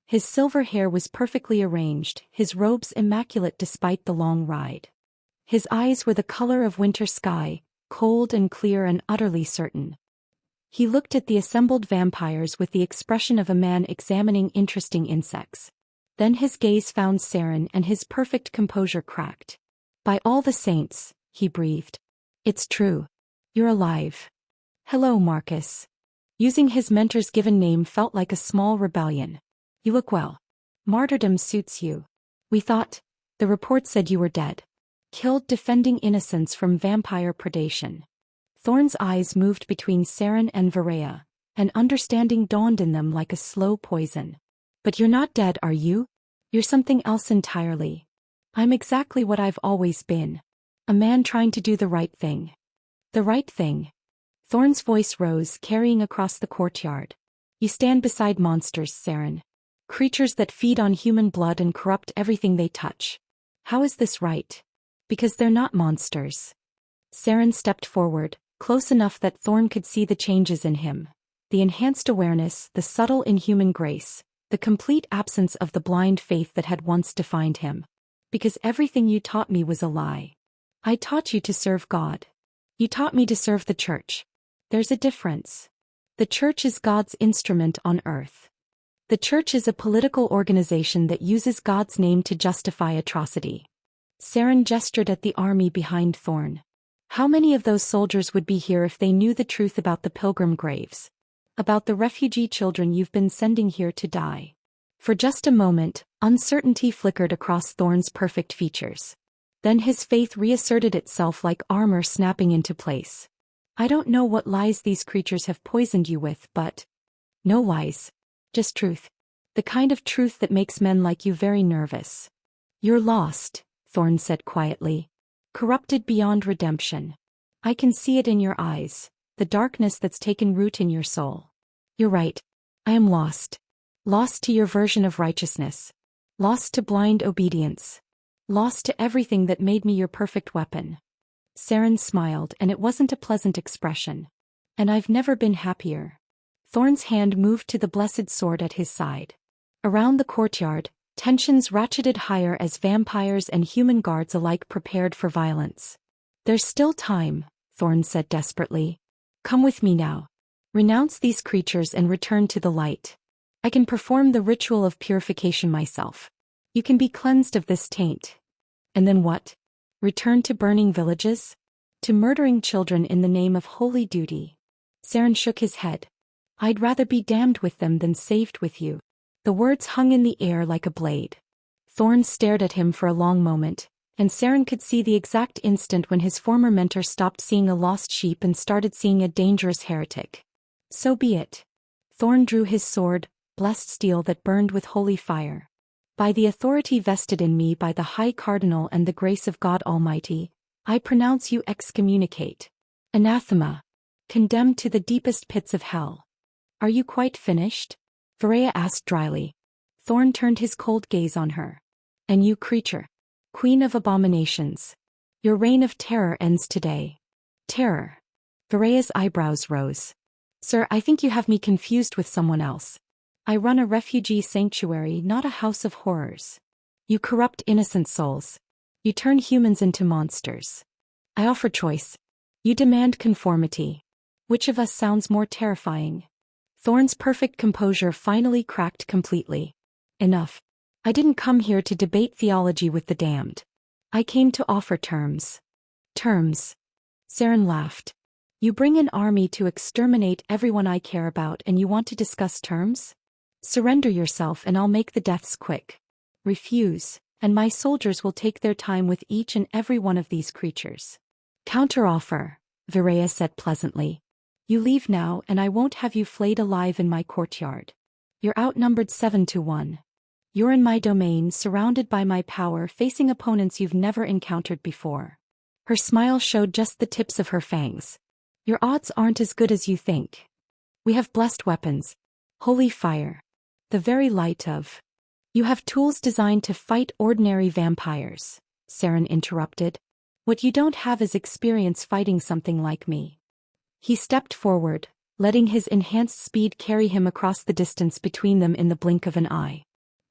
His silver hair was perfectly arranged, his robes immaculate despite the long ride. His eyes were the color of winter sky, cold and clear and utterly certain. He looked at the assembled vampires with the expression of a man examining interesting insects. Then his gaze found Seren and his perfect composure cracked. "By all the saints," he breathed. "It's true. You're alive." "Hello, Marcus." Using his mentor's given name felt like a small rebellion. "You look well. Martyrdom suits you. We thought, the report said you were dead. Killed defending innocence from vampire predation." Thorn's eyes moved between Seren and Vireya, and understanding dawned in them like a slow poison. "But you're not dead, are you? You're something else entirely." "I'm exactly what I've always been. A man trying to do the right thing." "The right thing?" Thorn's voice rose, carrying across the courtyard. "You stand beside monsters, Seren. Creatures that feed on human blood and corrupt everything they touch. How is this right? Because they're not monsters." Seren stepped forward, close enough that Thorn could see the changes in him. The enhanced awareness, the subtle inhuman grace, the complete absence of the blind faith that had once defined him. "Because everything you taught me was a lie. I taught you to serve God. You taught me to serve the church. There's a difference. The church is God's instrument on earth. The church is a political organization that uses God's name to justify atrocity." Seren gestured at the army behind Thorn. "How many of those soldiers would be here if they knew the truth about the pilgrim graves? About the refugee children you've been sending here to die?" For just a moment, uncertainty flickered across Thorn's perfect features. Then his faith reasserted itself like armor snapping into place. "I don't know what lies these creatures have poisoned you with, but..." "No lies. Just truth. The kind of truth that makes men like you very nervous." "You're lost," Thorn said quietly. "Corrupted beyond redemption. I can see it in your eyes, the darkness that's taken root in your soul." "You're right. I am lost. Lost to your version of righteousness. Lost to blind obedience. Lost to everything that made me your perfect weapon. Seren smiled, and it wasn't a pleasant expression. And I've never been happier. Thorn's hand moved to the blessed sword at his side. Around the courtyard, tensions ratcheted higher as vampires and human guards alike prepared for violence. There's still time, Thorn said desperately. Come with me now. Renounce these creatures and return to the light. I can perform the ritual of purification myself. You can be cleansed of this taint. And then what? Return to burning villages? To murdering children in the name of holy duty? Seren shook his head. I'd rather be damned with them than saved with you. The words hung in the air like a blade. Thorn stared at him for a long moment, and Seren could see the exact instant when his former mentor stopped seeing a lost sheep and started seeing a dangerous heretic. So be it. Thorn drew his sword, blessed steel that burned with holy fire. By the authority vested in me by the High Cardinal and the grace of God Almighty, I pronounce you excommunicate. Anathema. Condemned to the deepest pits of hell. Are you quite finished? Vireya asked dryly. Thorn turned his cold gaze on her. And you creature. Queen of abominations. Your reign of terror ends today. Terror. Vireya's eyebrows rose. Sir, I think you have me confused with someone else. I run a refugee sanctuary, not a house of horrors. You corrupt innocent souls. You turn humans into monsters. I offer choice. You demand conformity. Which of us sounds more terrifying? Thorn's perfect composure finally cracked completely. Enough. I didn't come here to debate theology with the damned. I came to offer terms. Terms. Seren laughed. You bring an army to exterminate everyone I care about and you want to discuss terms? Surrender yourself and I'll make the deaths quick. Refuse, and my soldiers will take their time with each and every one of these creatures. Counteroffer, Vireya said pleasantly. You leave now and I won't have you flayed alive in my courtyard. You're outnumbered 7-1. You're in my domain, surrounded by my power, facing opponents you've never encountered before. Her smile showed just the tips of her fangs. Your odds aren't as good as you think. We have blessed weapons. Holy fire. The very light of. You have tools designed to fight ordinary vampires, Seren interrupted. What you don't have is experience fighting something like me. He stepped forward, letting his enhanced speed carry him across the distance between them in the blink of an eye.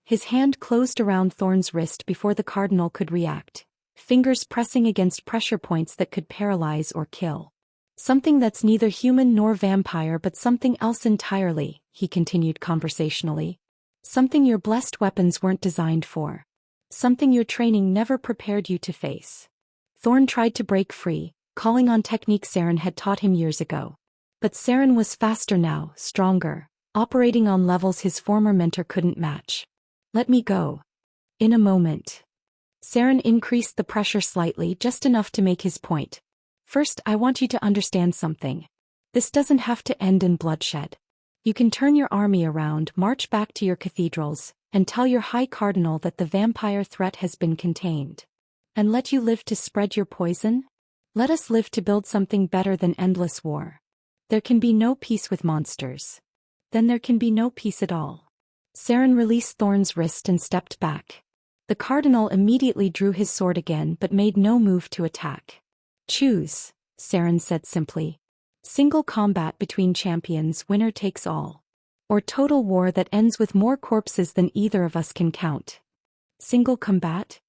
His hand closed around Thorn's wrist before the Cardinal could react, fingers pressing against pressure points that could paralyze or kill. Something that's neither human nor vampire but something else entirely, he continued conversationally. Something your blessed weapons weren't designed for. Something your training never prepared you to face. Thorn tried to break free, calling on technique Seren had taught him years ago. But Seren was faster now, stronger, operating on levels his former mentor couldn't match. Let me go. In a moment. Seren increased the pressure slightly, just enough to make his point. First, I want you to understand something. This doesn't have to end in bloodshed. You can turn your army around, march back to your cathedrals, and tell your High Cardinal that the vampire threat has been contained. And let you live to spread your poison? Let us live to build something better than endless war. There can be no peace with monsters. Then there can be no peace at all. Seren released Thorn's wrist and stepped back. The Cardinal immediately drew his sword again but made no move to attack. Choose, Seren said simply. Single combat between champions, winner takes all. Or total war that ends with more corpses than either of us can count. Single combat?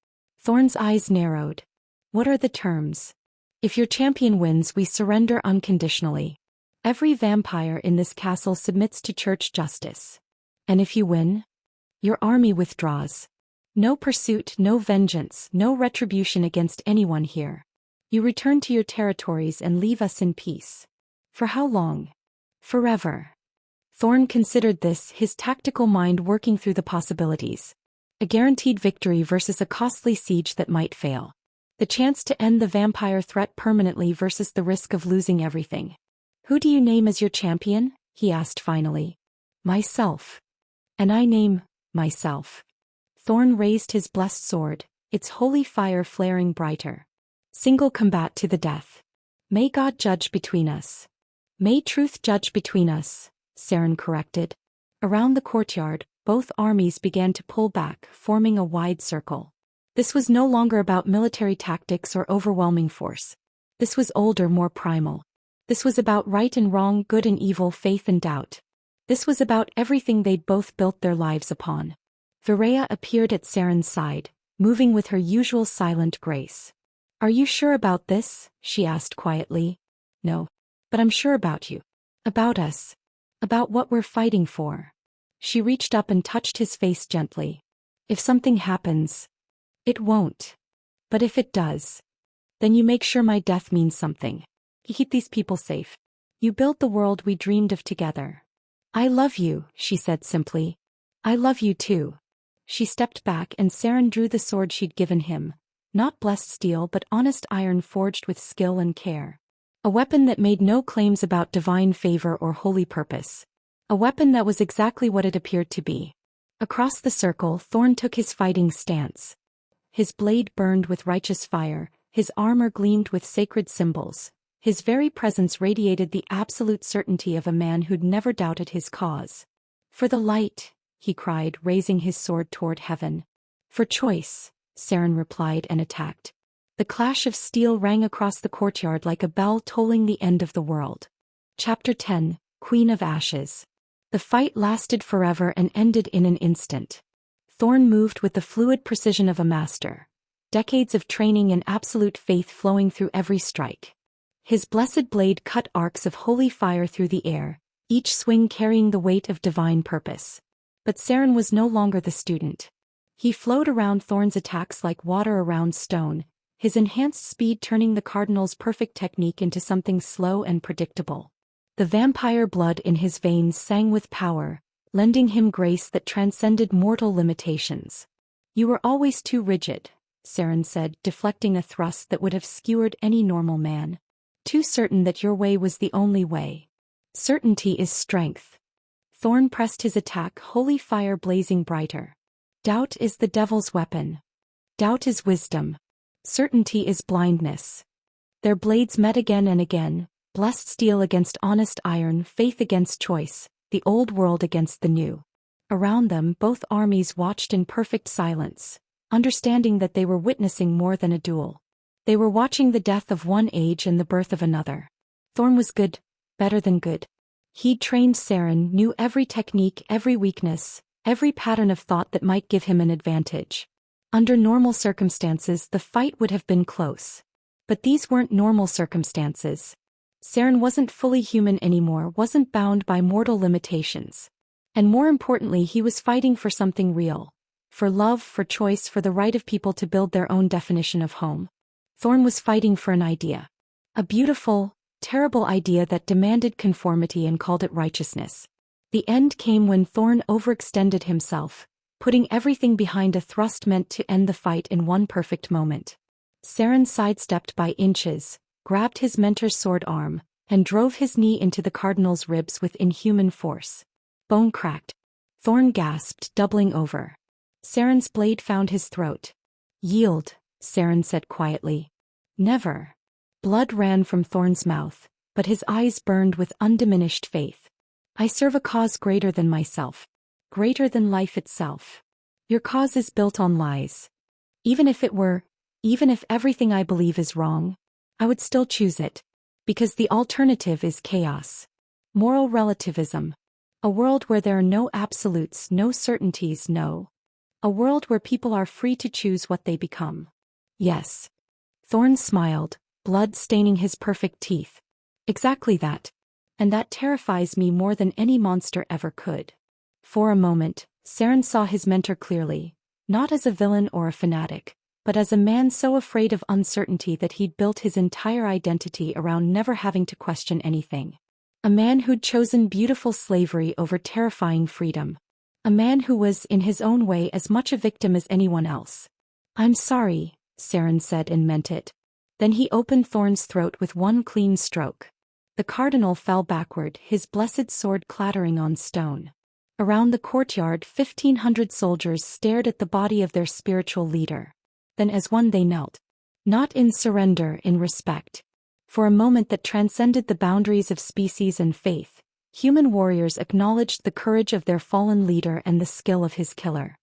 Thorn's eyes narrowed. What are the terms? If your champion wins, we surrender unconditionally. Every vampire in this castle submits to church justice. And if you win? Your army withdraws. No pursuit, no vengeance, no retribution against anyone here. You return to your territories and leave us in peace. For how long? Forever. Thorn considered this, his tactical mind working through the possibilities. A guaranteed victory versus a costly siege that might fail. The chance to end the vampire threat permanently versus the risk of losing everything. Who do you name as your champion? He asked finally. Myself. And I name myself. Thorn raised his blessed sword, its holy fire flaring brighter. Single combat to the death. May God judge between us. May truth judge between us, Seren corrected. Around the courtyard, both armies began to pull back, forming a wide circle. This was no longer about military tactics or overwhelming force. This was older, more primal. This was about right and wrong, good and evil, faith and doubt. This was about everything they'd both built their lives upon. Vireya appeared at Seren's side, moving with her usual silent grace. "Are you sure about this?" she asked quietly. "No. But I'm sure about you. About us. About what we're fighting for." She reached up and touched his face gently. "If something happens, it won't. But if it does, then you make sure my death means something. You keep these people safe. You build the world we dreamed of together." "I love you," she said simply. "I love you too." She stepped back and Seren drew the sword she'd given him, not blessed steel but honest iron forged with skill and care. A weapon that made no claims about divine favor or holy purpose. A weapon that was exactly what it appeared to be. Across the circle, Thorn took his fighting stance. His blade burned with righteous fire, his armor gleamed with sacred symbols. His very presence radiated the absolute certainty of a man who'd never doubted his cause. "For the light," he cried, raising his sword toward heaven. "For choice," Seren replied and attacked. The clash of steel rang across the courtyard like a bell tolling the end of the world. Chapter 10, Queen of Ashes. The fight lasted forever and ended in an instant. Thorn moved with the fluid precision of a master, decades of training and absolute faith flowing through every strike. His blessed blade cut arcs of holy fire through the air, each swing carrying the weight of divine purpose. But Seren was no longer the student. He flowed around Thorn's attacks like water around stone, his enhanced speed turning the Cardinal's perfect technique into something slow and predictable. The vampire blood in his veins sang with power, lending him grace that transcended mortal limitations. "You were always too rigid," Seren said, deflecting a thrust that would have skewered any normal man. "Too certain that your way was the only way. Certainty is strength." Thorn pressed his attack, holy fire blazing brighter. "Doubt is the devil's weapon. Doubt is wisdom. Certainty is blindness." Their blades met again and again, blessed steel against honest iron, faith against choice, the old world against the new. Around them, both armies watched in perfect silence, understanding that they were witnessing more than a duel. They were watching the death of one age and the birth of another. Thorn was good, better than good. He'd trained Seren, knew every technique, every weakness, every pattern of thought that might give him an advantage. Under normal circumstances, the fight would have been close. But these weren't normal circumstances. Seren wasn't fully human anymore, wasn't bound by mortal limitations. And more importantly, he was fighting for something real. For love, for choice, for the right of people to build their own definition of home. Thorn was fighting for an idea. A beautiful, terrible idea that demanded conformity and called it righteousness. The end came when Thorn overextended himself, putting everything behind a thrust meant to end the fight in one perfect moment. Seren sidestepped by inches, grabbed his mentor's sword arm, and drove his knee into the Cardinal's ribs with inhuman force. Bone cracked. Thorn gasped, doubling over. Seren's blade found his throat. "Yield," Seren said quietly. "Never." Blood ran from Thorn's mouth, but his eyes burned with undiminished faith. "I serve a cause greater than myself. Greater than life itself. Your cause is built on lies. Even if everything I believe is wrong, I would still choose it. Because the alternative is chaos. Moral relativism. A world where there are no absolutes, no certainties, a world where people are free to choose what they become." "Yes." Thorn smiled, blood staining his perfect teeth. "Exactly that. And that terrifies me more than any monster ever could." For a moment, Seren saw his mentor clearly, not as a villain or a fanatic, but as a man so afraid of uncertainty that he'd built his entire identity around never having to question anything. A man who'd chosen beautiful slavery over terrifying freedom. A man who was, in his own way, as much a victim as anyone else. "I'm sorry," Seren said and meant it. Then he opened Thorn's throat with one clean stroke. The Cardinal fell backward, his blessed sword clattering on stone. Around the courtyard, 1,500 soldiers stared at the body of their spiritual leader. Then as one they knelt. Not in surrender, in respect. For a moment that transcended the boundaries of species and faith, Human warriors acknowledged the courage of their fallen leader and the skill of his killer.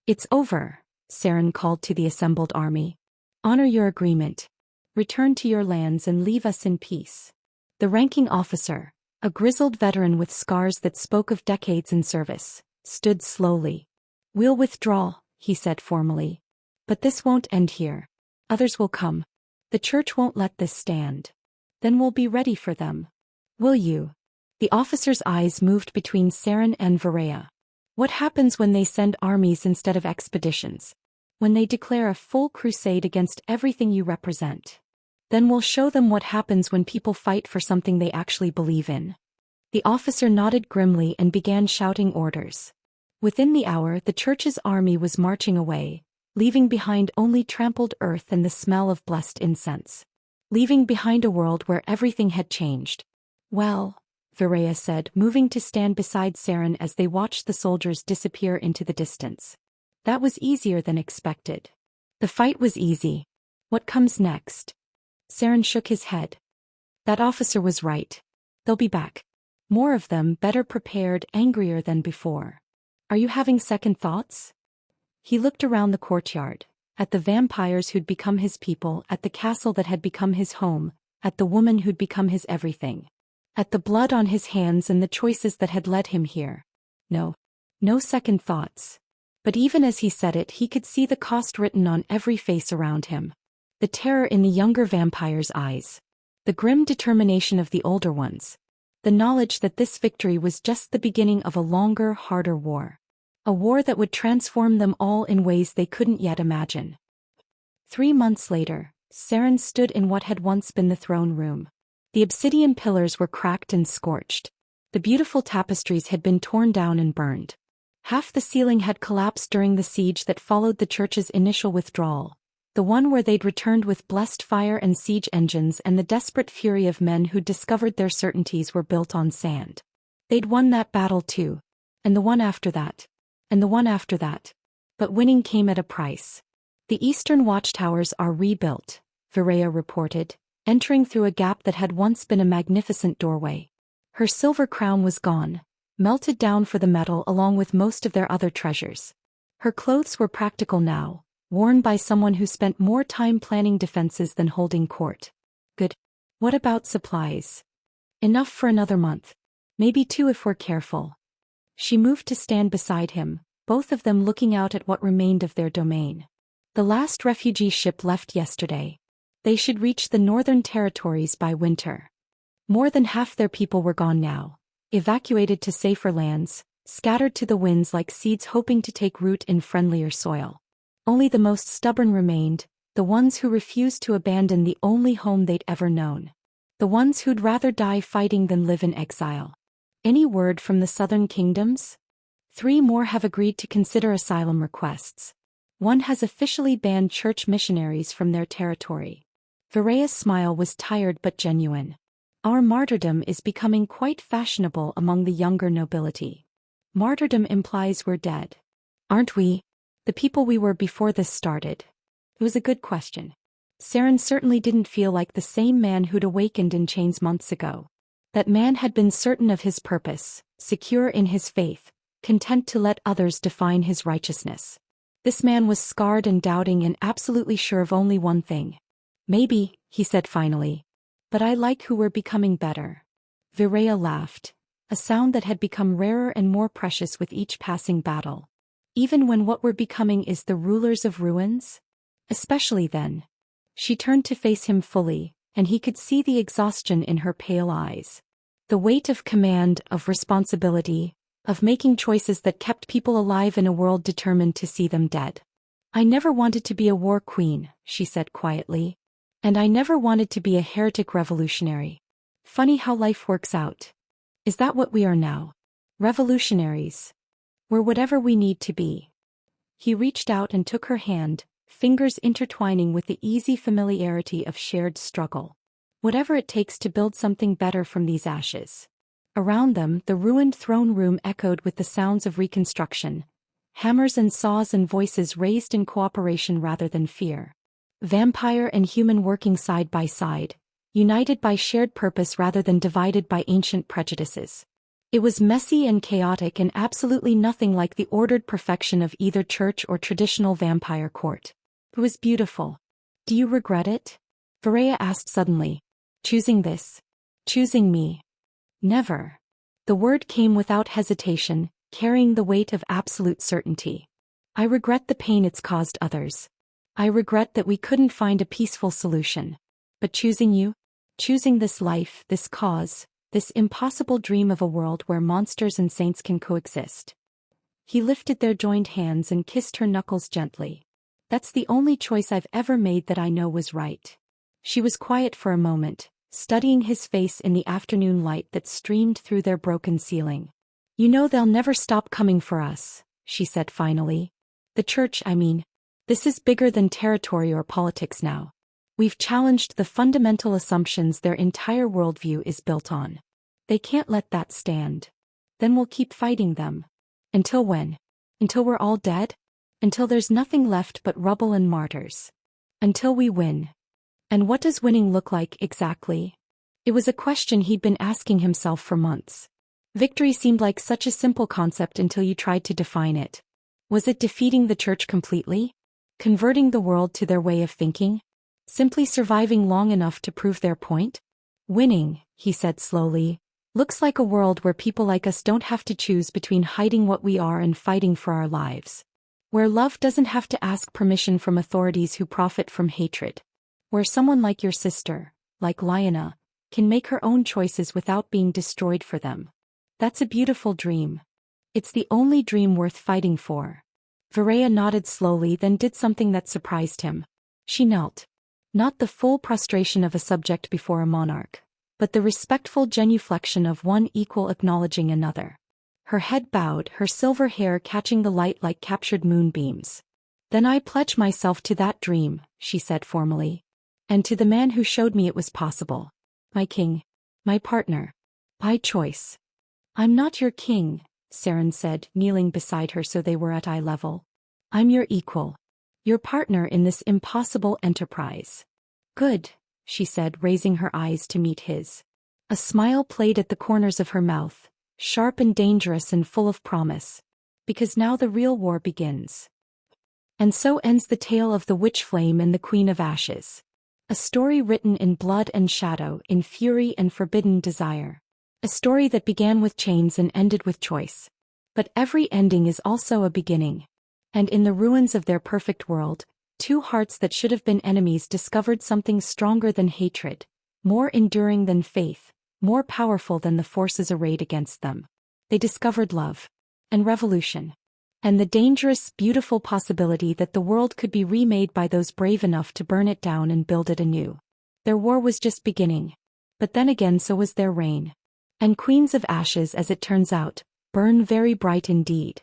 "It's over," Seren called to the assembled army. "Honor your agreement. Return to your lands and leave us in peace." The ranking officer, a grizzled veteran with scars that spoke of decades in service, stood slowly. "We'll withdraw," he said formally. "But this won't end here. Others will come. The church won't let this stand. Then we'll be ready for them. Will you?" The officer's eyes moved between Seren and Vireya. "What happens when they send armies instead of expeditions? When they declare a full crusade against everything you represent? Then we'll show them what happens when people fight for something they actually believe in." The officer nodded grimly and began shouting orders. Within the hour, the church's army was marching away, leaving behind only trampled earth and the smell of blessed incense. Leaving behind a world where everything had changed. "Well," Vireya said, moving to stand beside Seren as they watched the soldiers disappear into the distance. "That was easier than expected." "The fight was easy. What comes next?" Seren shook his head. "That officer was right. They'll be back. More of them, better prepared, angrier than before. Are you having second thoughts?" He looked around the courtyard, at the vampires who'd become his people, at the castle that had become his home, at the woman who'd become his everything. At the blood on his hands and the choices that had led him here. No. No second thoughts. But even as he said it, he could see the cost written on every face around him. The terror in the younger vampire's eyes. The grim determination of the older ones. The knowledge that this victory was just the beginning of a longer, harder war. A war that would transform them all in ways they couldn't yet imagine. 3 months later, Seren stood in what had once been the throne room. The obsidian pillars were cracked and scorched. The beautiful tapestries had been torn down and burned. Half the ceiling had collapsed during the siege that followed the church's initial withdrawal. The one where they'd returned with blessed fire and siege engines, and the desperate fury of men who discovered their certainties were built on sand. They'd won that battle too. And the one after that. And the one after that. But winning came at a price. "The eastern watchtowers are rebuilt," Vireya reported, entering through a gap that had once been a magnificent doorway. Her silver crown was gone, melted down for the metal along with most of their other treasures. Her clothes were practical now, worn by someone who spent more time planning defenses than holding court. "Good. What about supplies?" "Enough for another month. Maybe 2 if we're careful." She moved to stand beside him, both of them looking out at what remained of their domain. "The last refugee ship left yesterday. They should reach the northern territories by winter. More than half their people were gone now, evacuated to safer lands, scattered to the winds like seeds hoping to take root in friendlier soil. Only the most stubborn remained, the ones who refused to abandon the only home they'd ever known. The ones who'd rather die fighting than live in exile. Any word from the southern kingdoms? 3 more have agreed to consider asylum requests. 1 has officially banned church missionaries from their territory." Vireya's smile was tired but genuine. "Our martyrdom is becoming quite fashionable among the younger nobility." "Martyrdom implies we're dead. Aren't we? The people we were before this started?" It was a good question. Seren certainly didn't feel like the same man who'd awakened in chains months ago. That man had been certain of his purpose, secure in his faith, content to let others define his righteousness. This man was scarred and doubting and absolutely sure of only one thing. "Maybe," he said finally. "But I like who we're becoming better." Vireya laughed, a sound that had become rarer and more precious with each passing battle. "Even when what we're becoming is the rulers of ruins? Especially then." She turned to face him fully, and he could see the exhaustion in her pale eyes. The weight of command, of responsibility, of making choices that kept people alive in a world determined to see them dead. "I never wanted to be a war queen," she said quietly. "And I never wanted to be a heretic revolutionary. Funny how life works out. Is that what we are now? Revolutionaries. We're whatever we need to be." He reached out and took her hand, fingers intertwining with the easy familiarity of shared struggle. "Whatever it takes to build something better from these ashes." Around them, the ruined throne room echoed with the sounds of reconstruction. Hammers and saws and voices raised in cooperation rather than fear. Vampire and human working side by side, united by shared purpose rather than divided by ancient prejudices. It was messy and chaotic and absolutely nothing like the ordered perfection of either church or traditional vampire court. It was beautiful. Do you regret it? Vireya asked suddenly. Choosing this? Choosing me? Never. The word came without hesitation, carrying the weight of absolute certainty. I regret the pain it's caused others. I regret that we couldn't find a peaceful solution. But choosing you? Choosing this life, this cause, this impossible dream of a world where monsters and saints can coexist. He lifted their joined hands and kissed her knuckles gently. That's the only choice I've ever made that I know was right. She was quiet for a moment, studying his face in the afternoon light that streamed through their broken ceiling. You know they'll never stop coming for us, she said finally. The church, I mean. This is bigger than territory or politics now. We've challenged the fundamental assumptions their entire worldview is built on. They can't let that stand. Then we'll keep fighting them. Until when? Until we're all dead? Until there's nothing left but rubble and martyrs. Until we win. And what does winning look like exactly? It was a question he'd been asking himself for months. Victory seemed like such a simple concept until you tried to define it. Was it defeating the church completely? Converting the world to their way of thinking? Simply surviving long enough to prove their point? Winning, he said slowly, looks like a world where people like us don't have to choose between hiding what we are and fighting for our lives. Where love doesn't have to ask permission from authorities who profit from hatred. Where someone like your sister, like Lyanna, can make her own choices without being destroyed for them. That's a beautiful dream. It's the only dream worth fighting for. Vireya nodded slowly, then did something that surprised him. She knelt. Not the full prostration of a subject before a monarch, but the respectful genuflection of one equal acknowledging another. Her head bowed, her silver hair catching the light like captured moonbeams. Then I pledge myself to that dream, she said formally. And to the man who showed me it was possible. My king. My partner. By choice. I'm not your king, Seren said, kneeling beside her so they were at eye level. I'm your equal. Your partner in this impossible enterprise. Good, she said, raising her eyes to meet his. A smile played at the corners of her mouth, sharp and dangerous and full of promise. Because now the real war begins. And so ends the tale of the Witchflame and the Queen of Ashes. A story written in blood and shadow, in fury and forbidden desire. A story that began with chains and ended with choice. But every ending is also a beginning. And in the ruins of their perfect world, two hearts that should have been enemies discovered something stronger than hatred, more enduring than faith, more powerful than the forces arrayed against them. They discovered love. And revolution. And the dangerous, beautiful possibility that the world could be remade by those brave enough to burn it down and build it anew. Their war was just beginning. But then again so was their reign. And Queens of Ashes, as it turns out, burn very bright indeed.